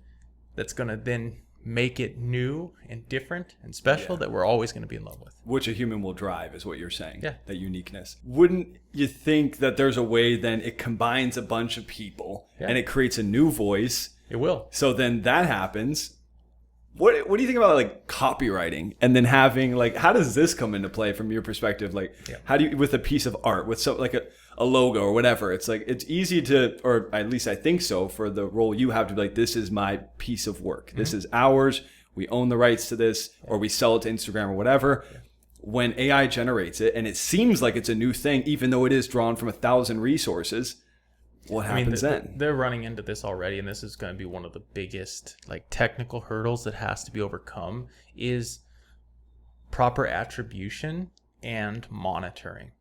that's going to then make it new and different and special, that we're always going to be in love with. Which a human will drive, is what you're saying. Yeah. That uniqueness. Wouldn't you think that there's a way then it combines a bunch of people and it creates a new voice? It will. So then that happens. What do you think about like copywriting, and then having like, how does this come into play from your perspective? Like, how do you, with a piece of art, with so like a logo or whatever, it's like, it's easy to, or at least I think so, for the role you have to be like, this is my piece of work. This is ours. We own the rights to this, or we sell it to Instagram or whatever. When AI generates it and it seems like it's a new thing, even though it is drawn from 1,000 resources, what happens then? They're running into this already, and this is going to be one of the biggest like technical hurdles that has to be overcome, is proper attribution and monitoring.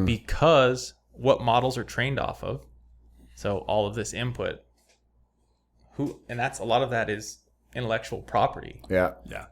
Because what models are trained off of, so all of this input, and that's a lot of that is intellectual property. Yeah. Yeah.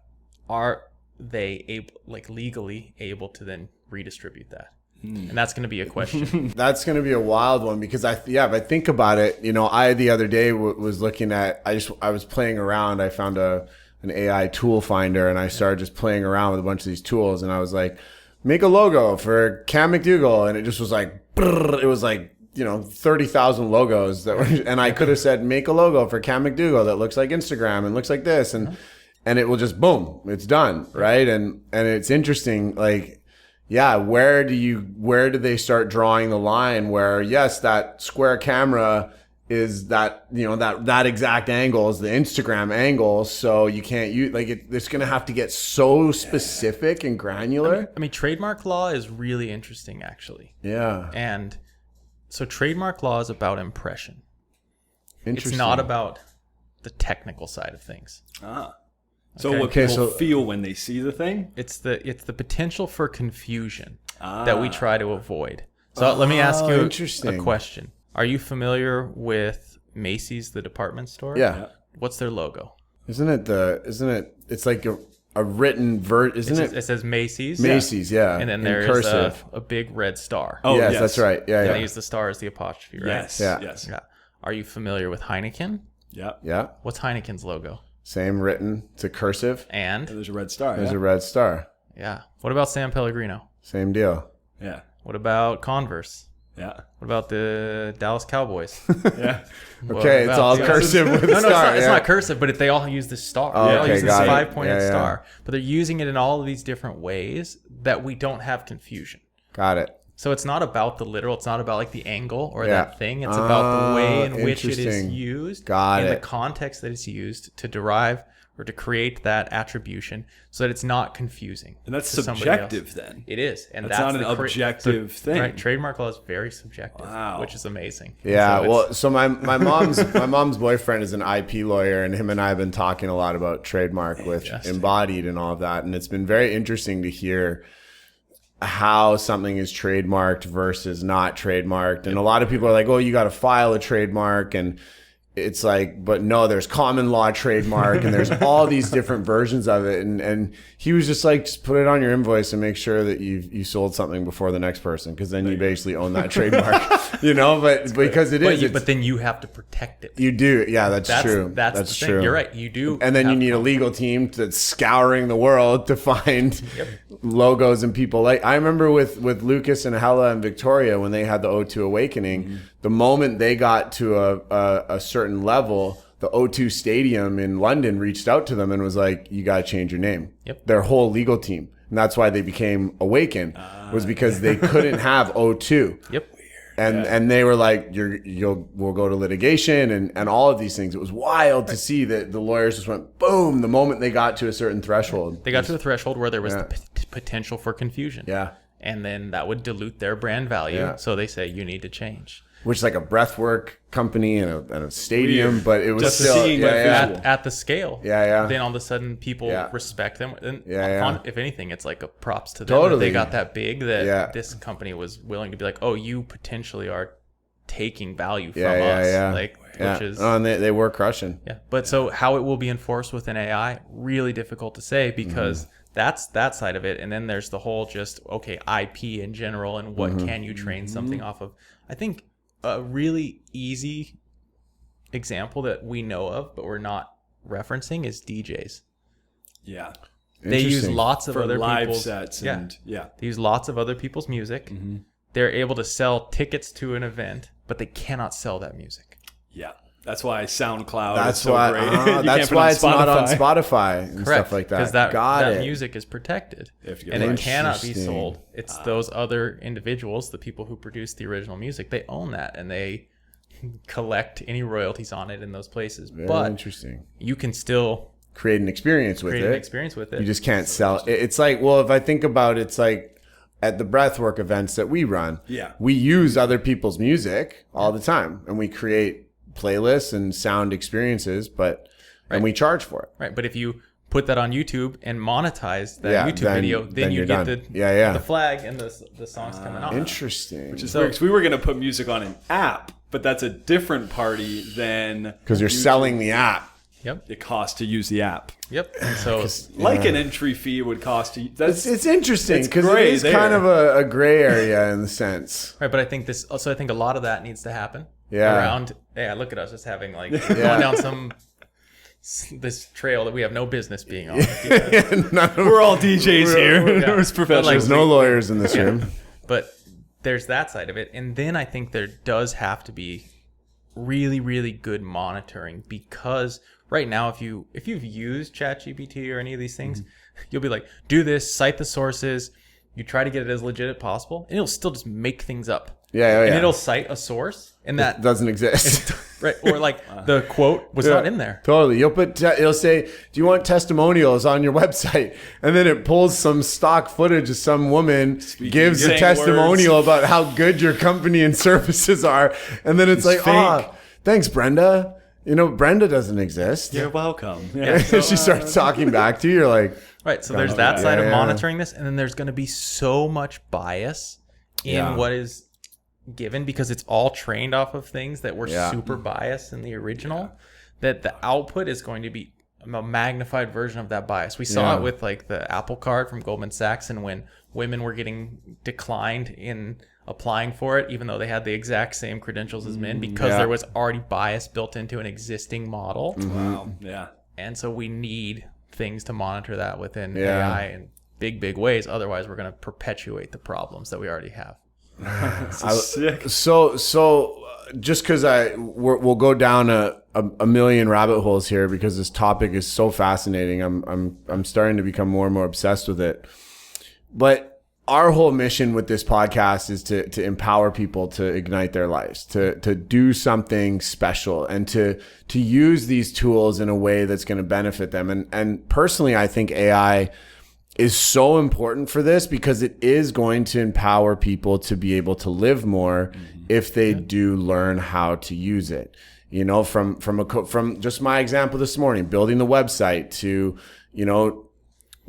Are they able, like legally able to then redistribute that? And that's going to be a question. That's going to be a wild one because if I think about it, I the other day was looking at, I was playing around. I found an AI tool finder and I started just playing around with a bunch of these tools and I was like, make a logo for Cam McDougall. And it just was like, brrr, it was like, 30,000 logos that were, and I could have said, make a logo for Cam McDougall that looks like Instagram and looks like this. And it will just, boom, it's done. Right. And it's interesting. Like, yeah, where do they start drawing the line where, yes, that square camera is that, that exact angle is the Instagram angle. So you can't use, it's going to have to get so specific and granular. I mean, trademark law is really interesting, actually. Yeah. And so trademark law is about impression. Interesting. It's not about the technical side of things. So what people feel when they see the thing? It's the potential for confusion that we try to avoid. So let me ask you a question. Are you familiar with Macy's, the department store? Yeah. What's their logo? Isn't it it's like a written isn't it? It says Macy's. Macy's, yeah. And then there is a big red star. Oh, yes, that's right. Yeah, and they use the star as the apostrophe, right? Yes. Yeah. Yes. Yeah. Are you familiar with Heineken? Yeah. Yeah. What's Heineken's logo? Same written. It's a cursive. And There's a red star. There's a red star. yeah. What about San Pellegrino? Same deal. Yeah. What about Converse? Yeah. What about the Dallas Cowboys? Yeah. Okay, it's all cursive with a No, star. it's not cursive, but they all use this star. Oh, They all okay, use this got it. 5-pointed Yeah. star. But they're using it in all of these different ways that we don't have confusion. Got it. So it's not about the literal. It's not about like the angle or Yeah. that thing. It's about the way in which it is interesting. used. Got in it. the context that it's used to derive or to create that attribution so that it's not confusing. And that's to somebody subjective else. then. It is. And That's not an objective thing. Right. Trademark law is very subjective, Wow. which is amazing. Yeah, so my mom's boyfriend is an IP lawyer, and him and I have been talking a lot about trademark with embodied and all of that, and it's been very interesting to hear how something is trademarked versus not trademarked. And a lot of people are like, oh, you got to file a trademark, and it's like, but no, there's common law trademark and there's all these different versions of it. And he was just like, just put it on your invoice and make sure that you sold something before the next person, because then you basically own that trademark, but because but then you have to protect it. You do. Yeah, that's true. That's the true. thing. You're right. You do. And then you need a legal team that's scouring the world to find logos and people. Like I remember with Lucas and Hella and Victoria, when they had the O2 Awakening, the moment they got to a certain level, the O2 Stadium in London reached out to them and was like, you got to change your name. Yep. Their whole legal team. And that's why they became Awaken, was because they couldn't have O2. Yep. And they were like, we'll go to litigation and all of these things. It was wild to see that the lawyers just went boom the moment they got to a certain threshold. They got to a threshold where there was the potential for confusion. Yeah. And then that would dilute their brand value. Yeah. So they say, you need to change. Which is like a breathwork company and a stadium, Weird. but it was Just still seeing that visual. At the scale. Yeah. Then all of a sudden people respect them. And if anything, it's like a props to them. Totally. That they got that big that this company was willing to be like, oh, you potentially are taking value from us. Which is and they were crushing. Yeah. But so how it will be enforced within AI, really difficult to say, because that's that side of it. And then there's the whole IP in general and what can you train something off of. I think a really easy example that we know of, but we're not referencing, is DJs. Yeah. They use lots of For other live people's sets and They use lots of other people's music. They're able to sell tickets to an event, but they cannot sell that music. Yeah. That's why SoundCloud That's is so why. great. That's why it's not on Spotify and Correct, stuff like that. because that music is protected and it cannot be Interesting. sold. It's those other individuals, the people who produce the original music, they own that and they collect any royalties on it in those places. Very but interesting. you can still Create an experience with create it. an experience with it. You just can't sell it. It's like, well, if I think about it, it's like at the breathwork events that we run, we use other people's music all the time, and we create playlists and sound experiences, and we charge for it. Right, but if you put that on YouTube and monetize that YouTube video, then you get the flag and the songs coming off. Interesting. Which is weird, 'cause we were going to put music on an app, but that's a different party than because you're selling the app. Yep. It costs to use the app. Yep. And so like an entry fee would cost to it's interesting because it is kind of a gray area in the sense. Right, but I think I think a lot of that needs to happen. Yeah. Around look at us just having like going down this trail that we have no business being on. We're all DJs here. We're professionals. There's no lawyers in this room. But there's that side of it. And then I think there does have to be really, really good monitoring, because right now, if you've used ChatGPT or any of these things, you'll be like, do this, cite the sources. You try to get it as legit as possible, and it'll still just make things up. And it'll cite a source, and that doesn't exist. Right, or like the quote was not in there. Totally. It'll say, "Do you want testimonials on your website?" And then it pulls some stock footage of some woman gives a testimonial about how good your company and services are, and then it's like, "Oh, thanks, Brenda. You know, Brenda doesn't exist. You're welcome." She starts talking back to you. You're like, right. So there's that side of monitoring this, and then there's going to be so much bias in what is given, because it's all trained off of things that were super biased in the original, that the output is going to be a magnified version of that bias. We saw it with like the Apple Card from Goldman Sachs, and when women were getting declined in applying for it, even though they had the exact same credentials as men, because there was already bias built into an existing model. Wow. Yeah. And so we need things to monitor that within AI in big ways. Otherwise, we're going to perpetuate the problems that we already have. Sick. So just because we'll go down a million rabbit holes here, because this topic is so fascinating. I'm starting to become more and more obsessed with it. But our whole mission with this podcast is to empower people to ignite their lives, to do something special, and to use these tools in a way that's going to benefit them. And personally, I think AI is so important for this, because it is going to empower people to be able to live more if they do learn how to use it. You know, from just my example this morning, building the website, to, you know,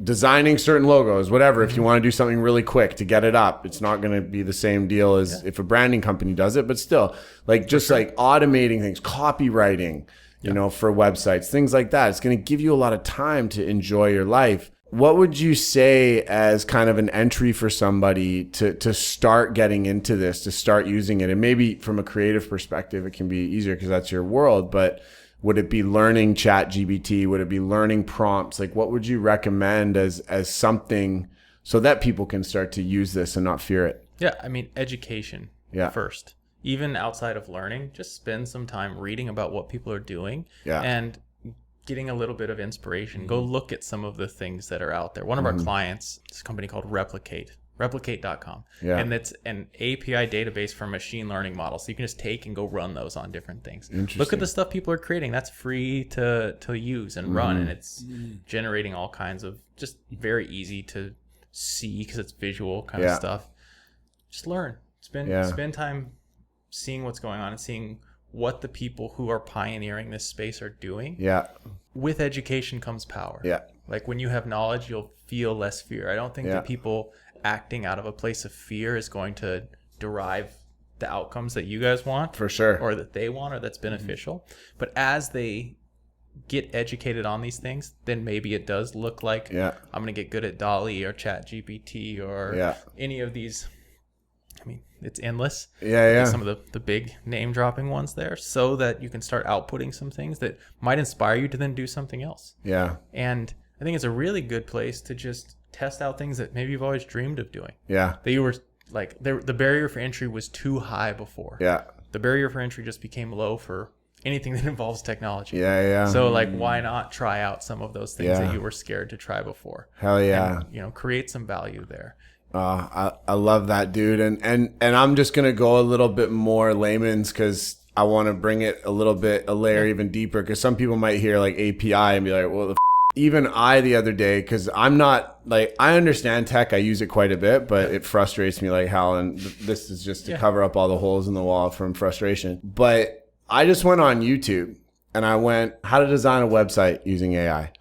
designing certain logos, whatever. If you want to do something really quick to get it up, it's not going to be the same deal as if a branding company does it, but still, like, just like automating things, copywriting, you know, for websites, things like that. It's going to give you a lot of time to enjoy your life. What would you say as kind of an entry for somebody to start getting into this, to start using it? And maybe from a creative perspective, it can be easier because that's your world, but would it be learning ChatGPT? Would it be learning prompts? Like, what would you recommend as something so that people can start to use this and not fear it? Yeah, I mean, education first. Even outside of learning, just spend some time reading about what people are doing and getting a little bit of inspiration. Go look at some of the things that are out there. One of our clients is a company called replicate.com. And it's an API database for machine learning models. So you can just take and go run those on different things. Look at the stuff people are creating. That's free to use and run. And it's generating all kinds of just very easy to see, because it's visual kind of stuff. Just learn. Spend time seeing what's going on and seeing what the people who are pioneering this space are doing. With education comes power. Like, when you have knowledge, you'll feel less fear. I don't think that people acting out of a place of fear is going to derive the outcomes that you guys want, for sure, or that they want, or that's beneficial. But as they get educated on these things, then maybe it does look like I'm going to get good at DALL-E or ChatGPT or any of these. I mean, it's endless. Some of the big name dropping ones there, so that you can start outputting some things that might inspire you to then do something else. And I think it's a really good place to just test out things that maybe you've always dreamed of doing. That you were like, the barrier for entry was too high before. The barrier for entry just became low for anything that involves technology. So like, why not try out some of those things that you were scared to try before? Hell yeah. And, you know, create some value there. I love that, dude. And I'm just going to go a little bit more layman's, because I want to bring it a layer even deeper, because some people might hear like API and be like, well, even I the other day, because I'm not like, I understand tech, I use it quite a bit, but it frustrates me like hell. And this is just to cover up all the holes in the wall from frustration. But I just went on YouTube and I went, how to design a website using AI.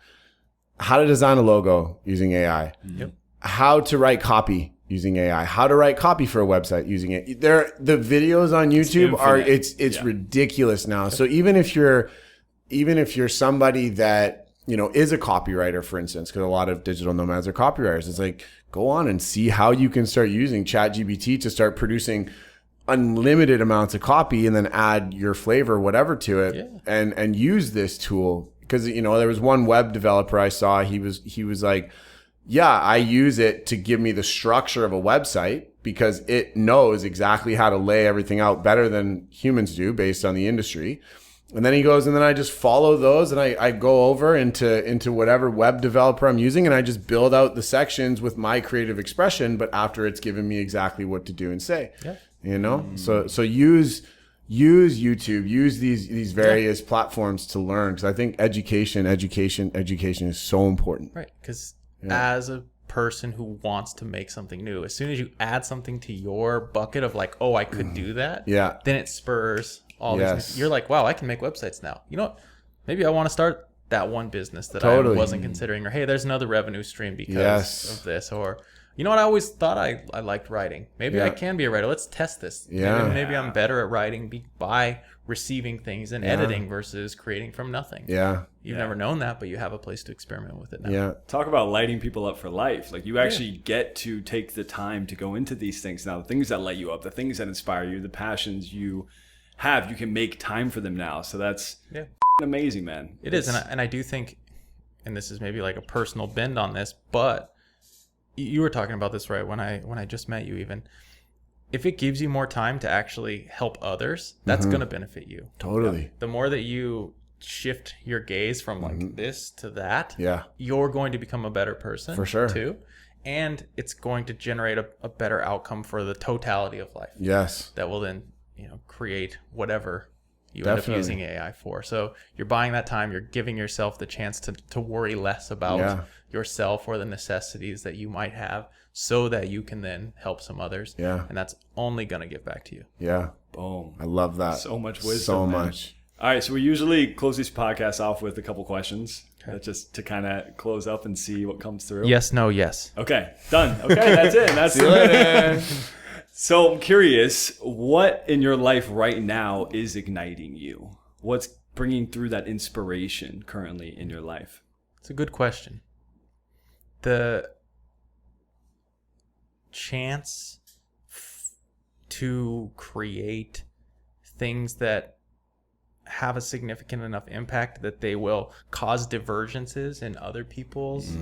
how to design a logo using AI, how to write copy using AI, how to write copy for a website using it. The videos on YouTube it's ridiculous now. So even if you're somebody that, you know, is a copywriter, for instance, because a lot of digital nomads are copywriters, it's like, go on and see how you can start using ChatGPT to start producing unlimited amounts of copy and then add your flavor, whatever, to it, and use this tool. Because, you know, there was one web developer I saw, he was like, yeah, I use it to give me the structure of a website because it knows exactly how to lay everything out better than humans do based on the industry. And then he goes, and then I just follow those and I go over into whatever web developer I'm using and I just build out the sections with my creative expression, but after it's given me exactly what to do and say. Yeah. You know? So use YouTube, use these various platforms to learn, because I think education is so important. Right. Because as a person who wants to make something new, as soon as you add something to your bucket of like, oh, I could do that, then it spurs all these. You're like, wow, I can make websites now. You know what? Maybe I want to start that one business that I wasn't considering, or hey, there's another revenue stream because of this, or you know what? I always thought I liked writing. Maybe I can be a writer. Let's test this. Maybe I'm better at writing by receiving things and editing versus creating from nothing. You've never known that, but you have a place to experiment with it now. Talk about lighting people up for life. Like, you actually get to take the time to go into these things now. The things that light you up, the things that inspire you, the passions you have, you can make time for them now. So that's amazing, man. It is. And I do think, and this is maybe like a personal bend on this, but you were talking about this, right, when I just met you even. If it gives you more time to actually help others, that's going to benefit you. Totally. The more that you shift your gaze from like this to that, you're going to become a better person. For sure. Too. And it's going to generate a better outcome for the totality of life. Yes. That will then, you know, create whatever you end up using AI for. So you're buying that time, you're giving yourself the chance to worry less about yourself or the necessities that you might have, so that you can then help some others. And that's only going to give back to you. Boom. I love that. So much wisdom. So much. All right. So we usually close these podcasts off with a couple questions, just to kind of close up and see what comes through. Yes, no, yes. Okay. Done. Okay. That's it. That's it. So I'm curious, what in your life right now is igniting you? What's bringing through that inspiration currently in your life? It's a good question. The chance to create things that have a significant enough impact that they will cause divergences in other people's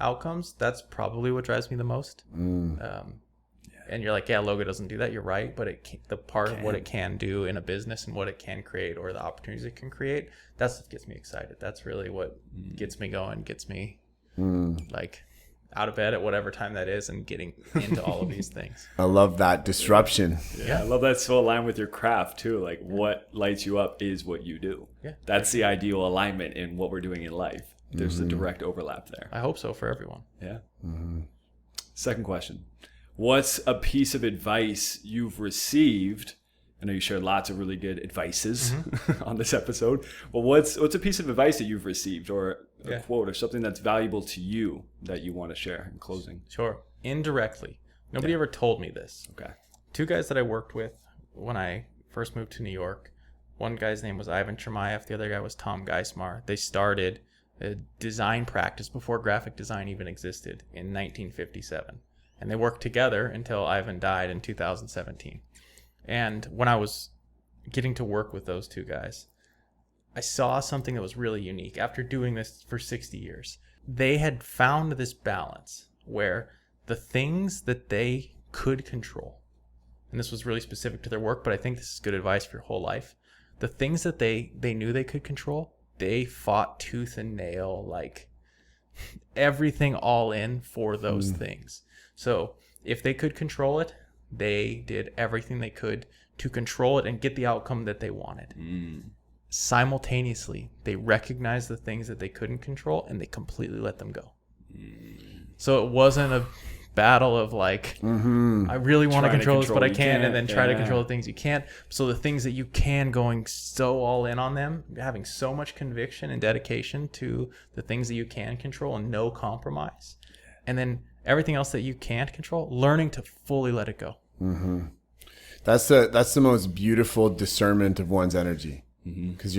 outcomes, that's probably what drives me the most. And you're like, yeah, logo doesn't do that. You're right, but the part of what it can do in a business and what it can create, or the opportunities it can create, that's what gets me excited. That's really what gets me going, gets me like out of bed at whatever time that is and getting into all of these things. I love that disruption. I love that. So aligned with your craft too. Like, what lights you up is what you do. That's the ideal alignment in what we're doing in life. There's a direct overlap there. I hope so for everyone. Second question. What's a piece of advice you've received? I know you shared lots of really good advices on this episode. Well, what's a piece of advice that you've received, or a quote, or something that's valuable to you that you want to share in closing? Sure. Indirectly. Nobody ever told me this. Okay. Two guys that I worked with when I first moved to New York. One guy's name was Ivan Chermayeff. The other guy was Tom Geismar. They started a design practice before graphic design even existed in 1957. And they worked together until Ivan died in 2017. And when I was getting to work with those two guys, I saw something that was really unique. After doing this for 60 years, they had found this balance where the things that they could control, and this was really specific to their work, but I think this is good advice for your whole life. The things that they knew they could control, they fought tooth and nail, like everything all in for those things. So if they could control it, they did everything they could to control it and get the outcome that they wanted. Simultaneously, they recognized the things that they couldn't control and they completely let them go. So it wasn't a battle of like, I really want to Trying to control this, but I you can't, and then try to Yeah. control the things you can't. So the things that you can, going so all in on them, having so much conviction and dedication to the things that you can control and no compromise. And then everything else that you can't control, learning to fully let it go. That's the most beautiful discernment of one's energy. Because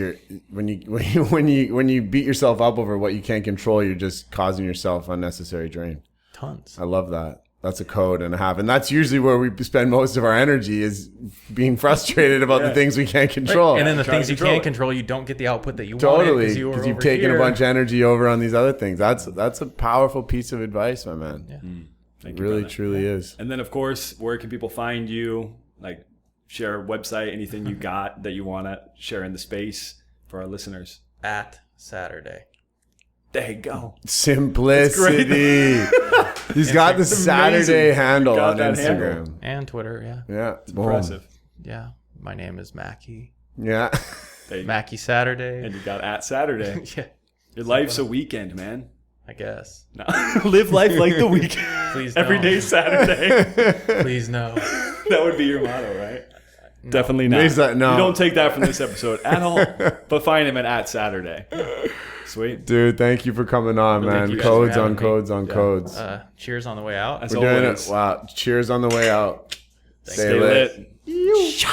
when you beat yourself up over what you can't control, you're just causing yourself unnecessary drain. Tons. I love that. That's a code and a half, and that's usually where we spend most of our energy, is being frustrated about the things we can't control. Right. And then the Trying things to you control can't it. control, you don't get the output that you Totally, wanted because you've taken a bunch of energy over on these other things. That's a powerful piece of advice, my man. Yeah. Thank It you, really, brother. truly is. And then, of course, where can people find you? Like, share a website, anything you got that you want to share in the space for our listeners. At Saturday. There you go. Simplicity. He's got the Saturday amazing. handle You got on that Instagram. handle. And Twitter, yeah. Yeah, It's impressive. Yeah. My name is Mackey. Yeah. There you go. Mackey Saturday. And you got at Saturday. Yeah, Your life's a weekend, man. I guess. No. Live life like the weekend. Please Every don't. day's Saturday. Please no. That would be your motto, right? Definitely not. Is that- no. You don't take that from this episode at all. But find him at Saturday. Sweet. Dude, thank you for coming on, Thank man. you guys Codes for on having me. codes on Yeah. codes. Cheers on the way out. As We're doing always. it. Wow. Cheers on the way out. Stay lit. Lit.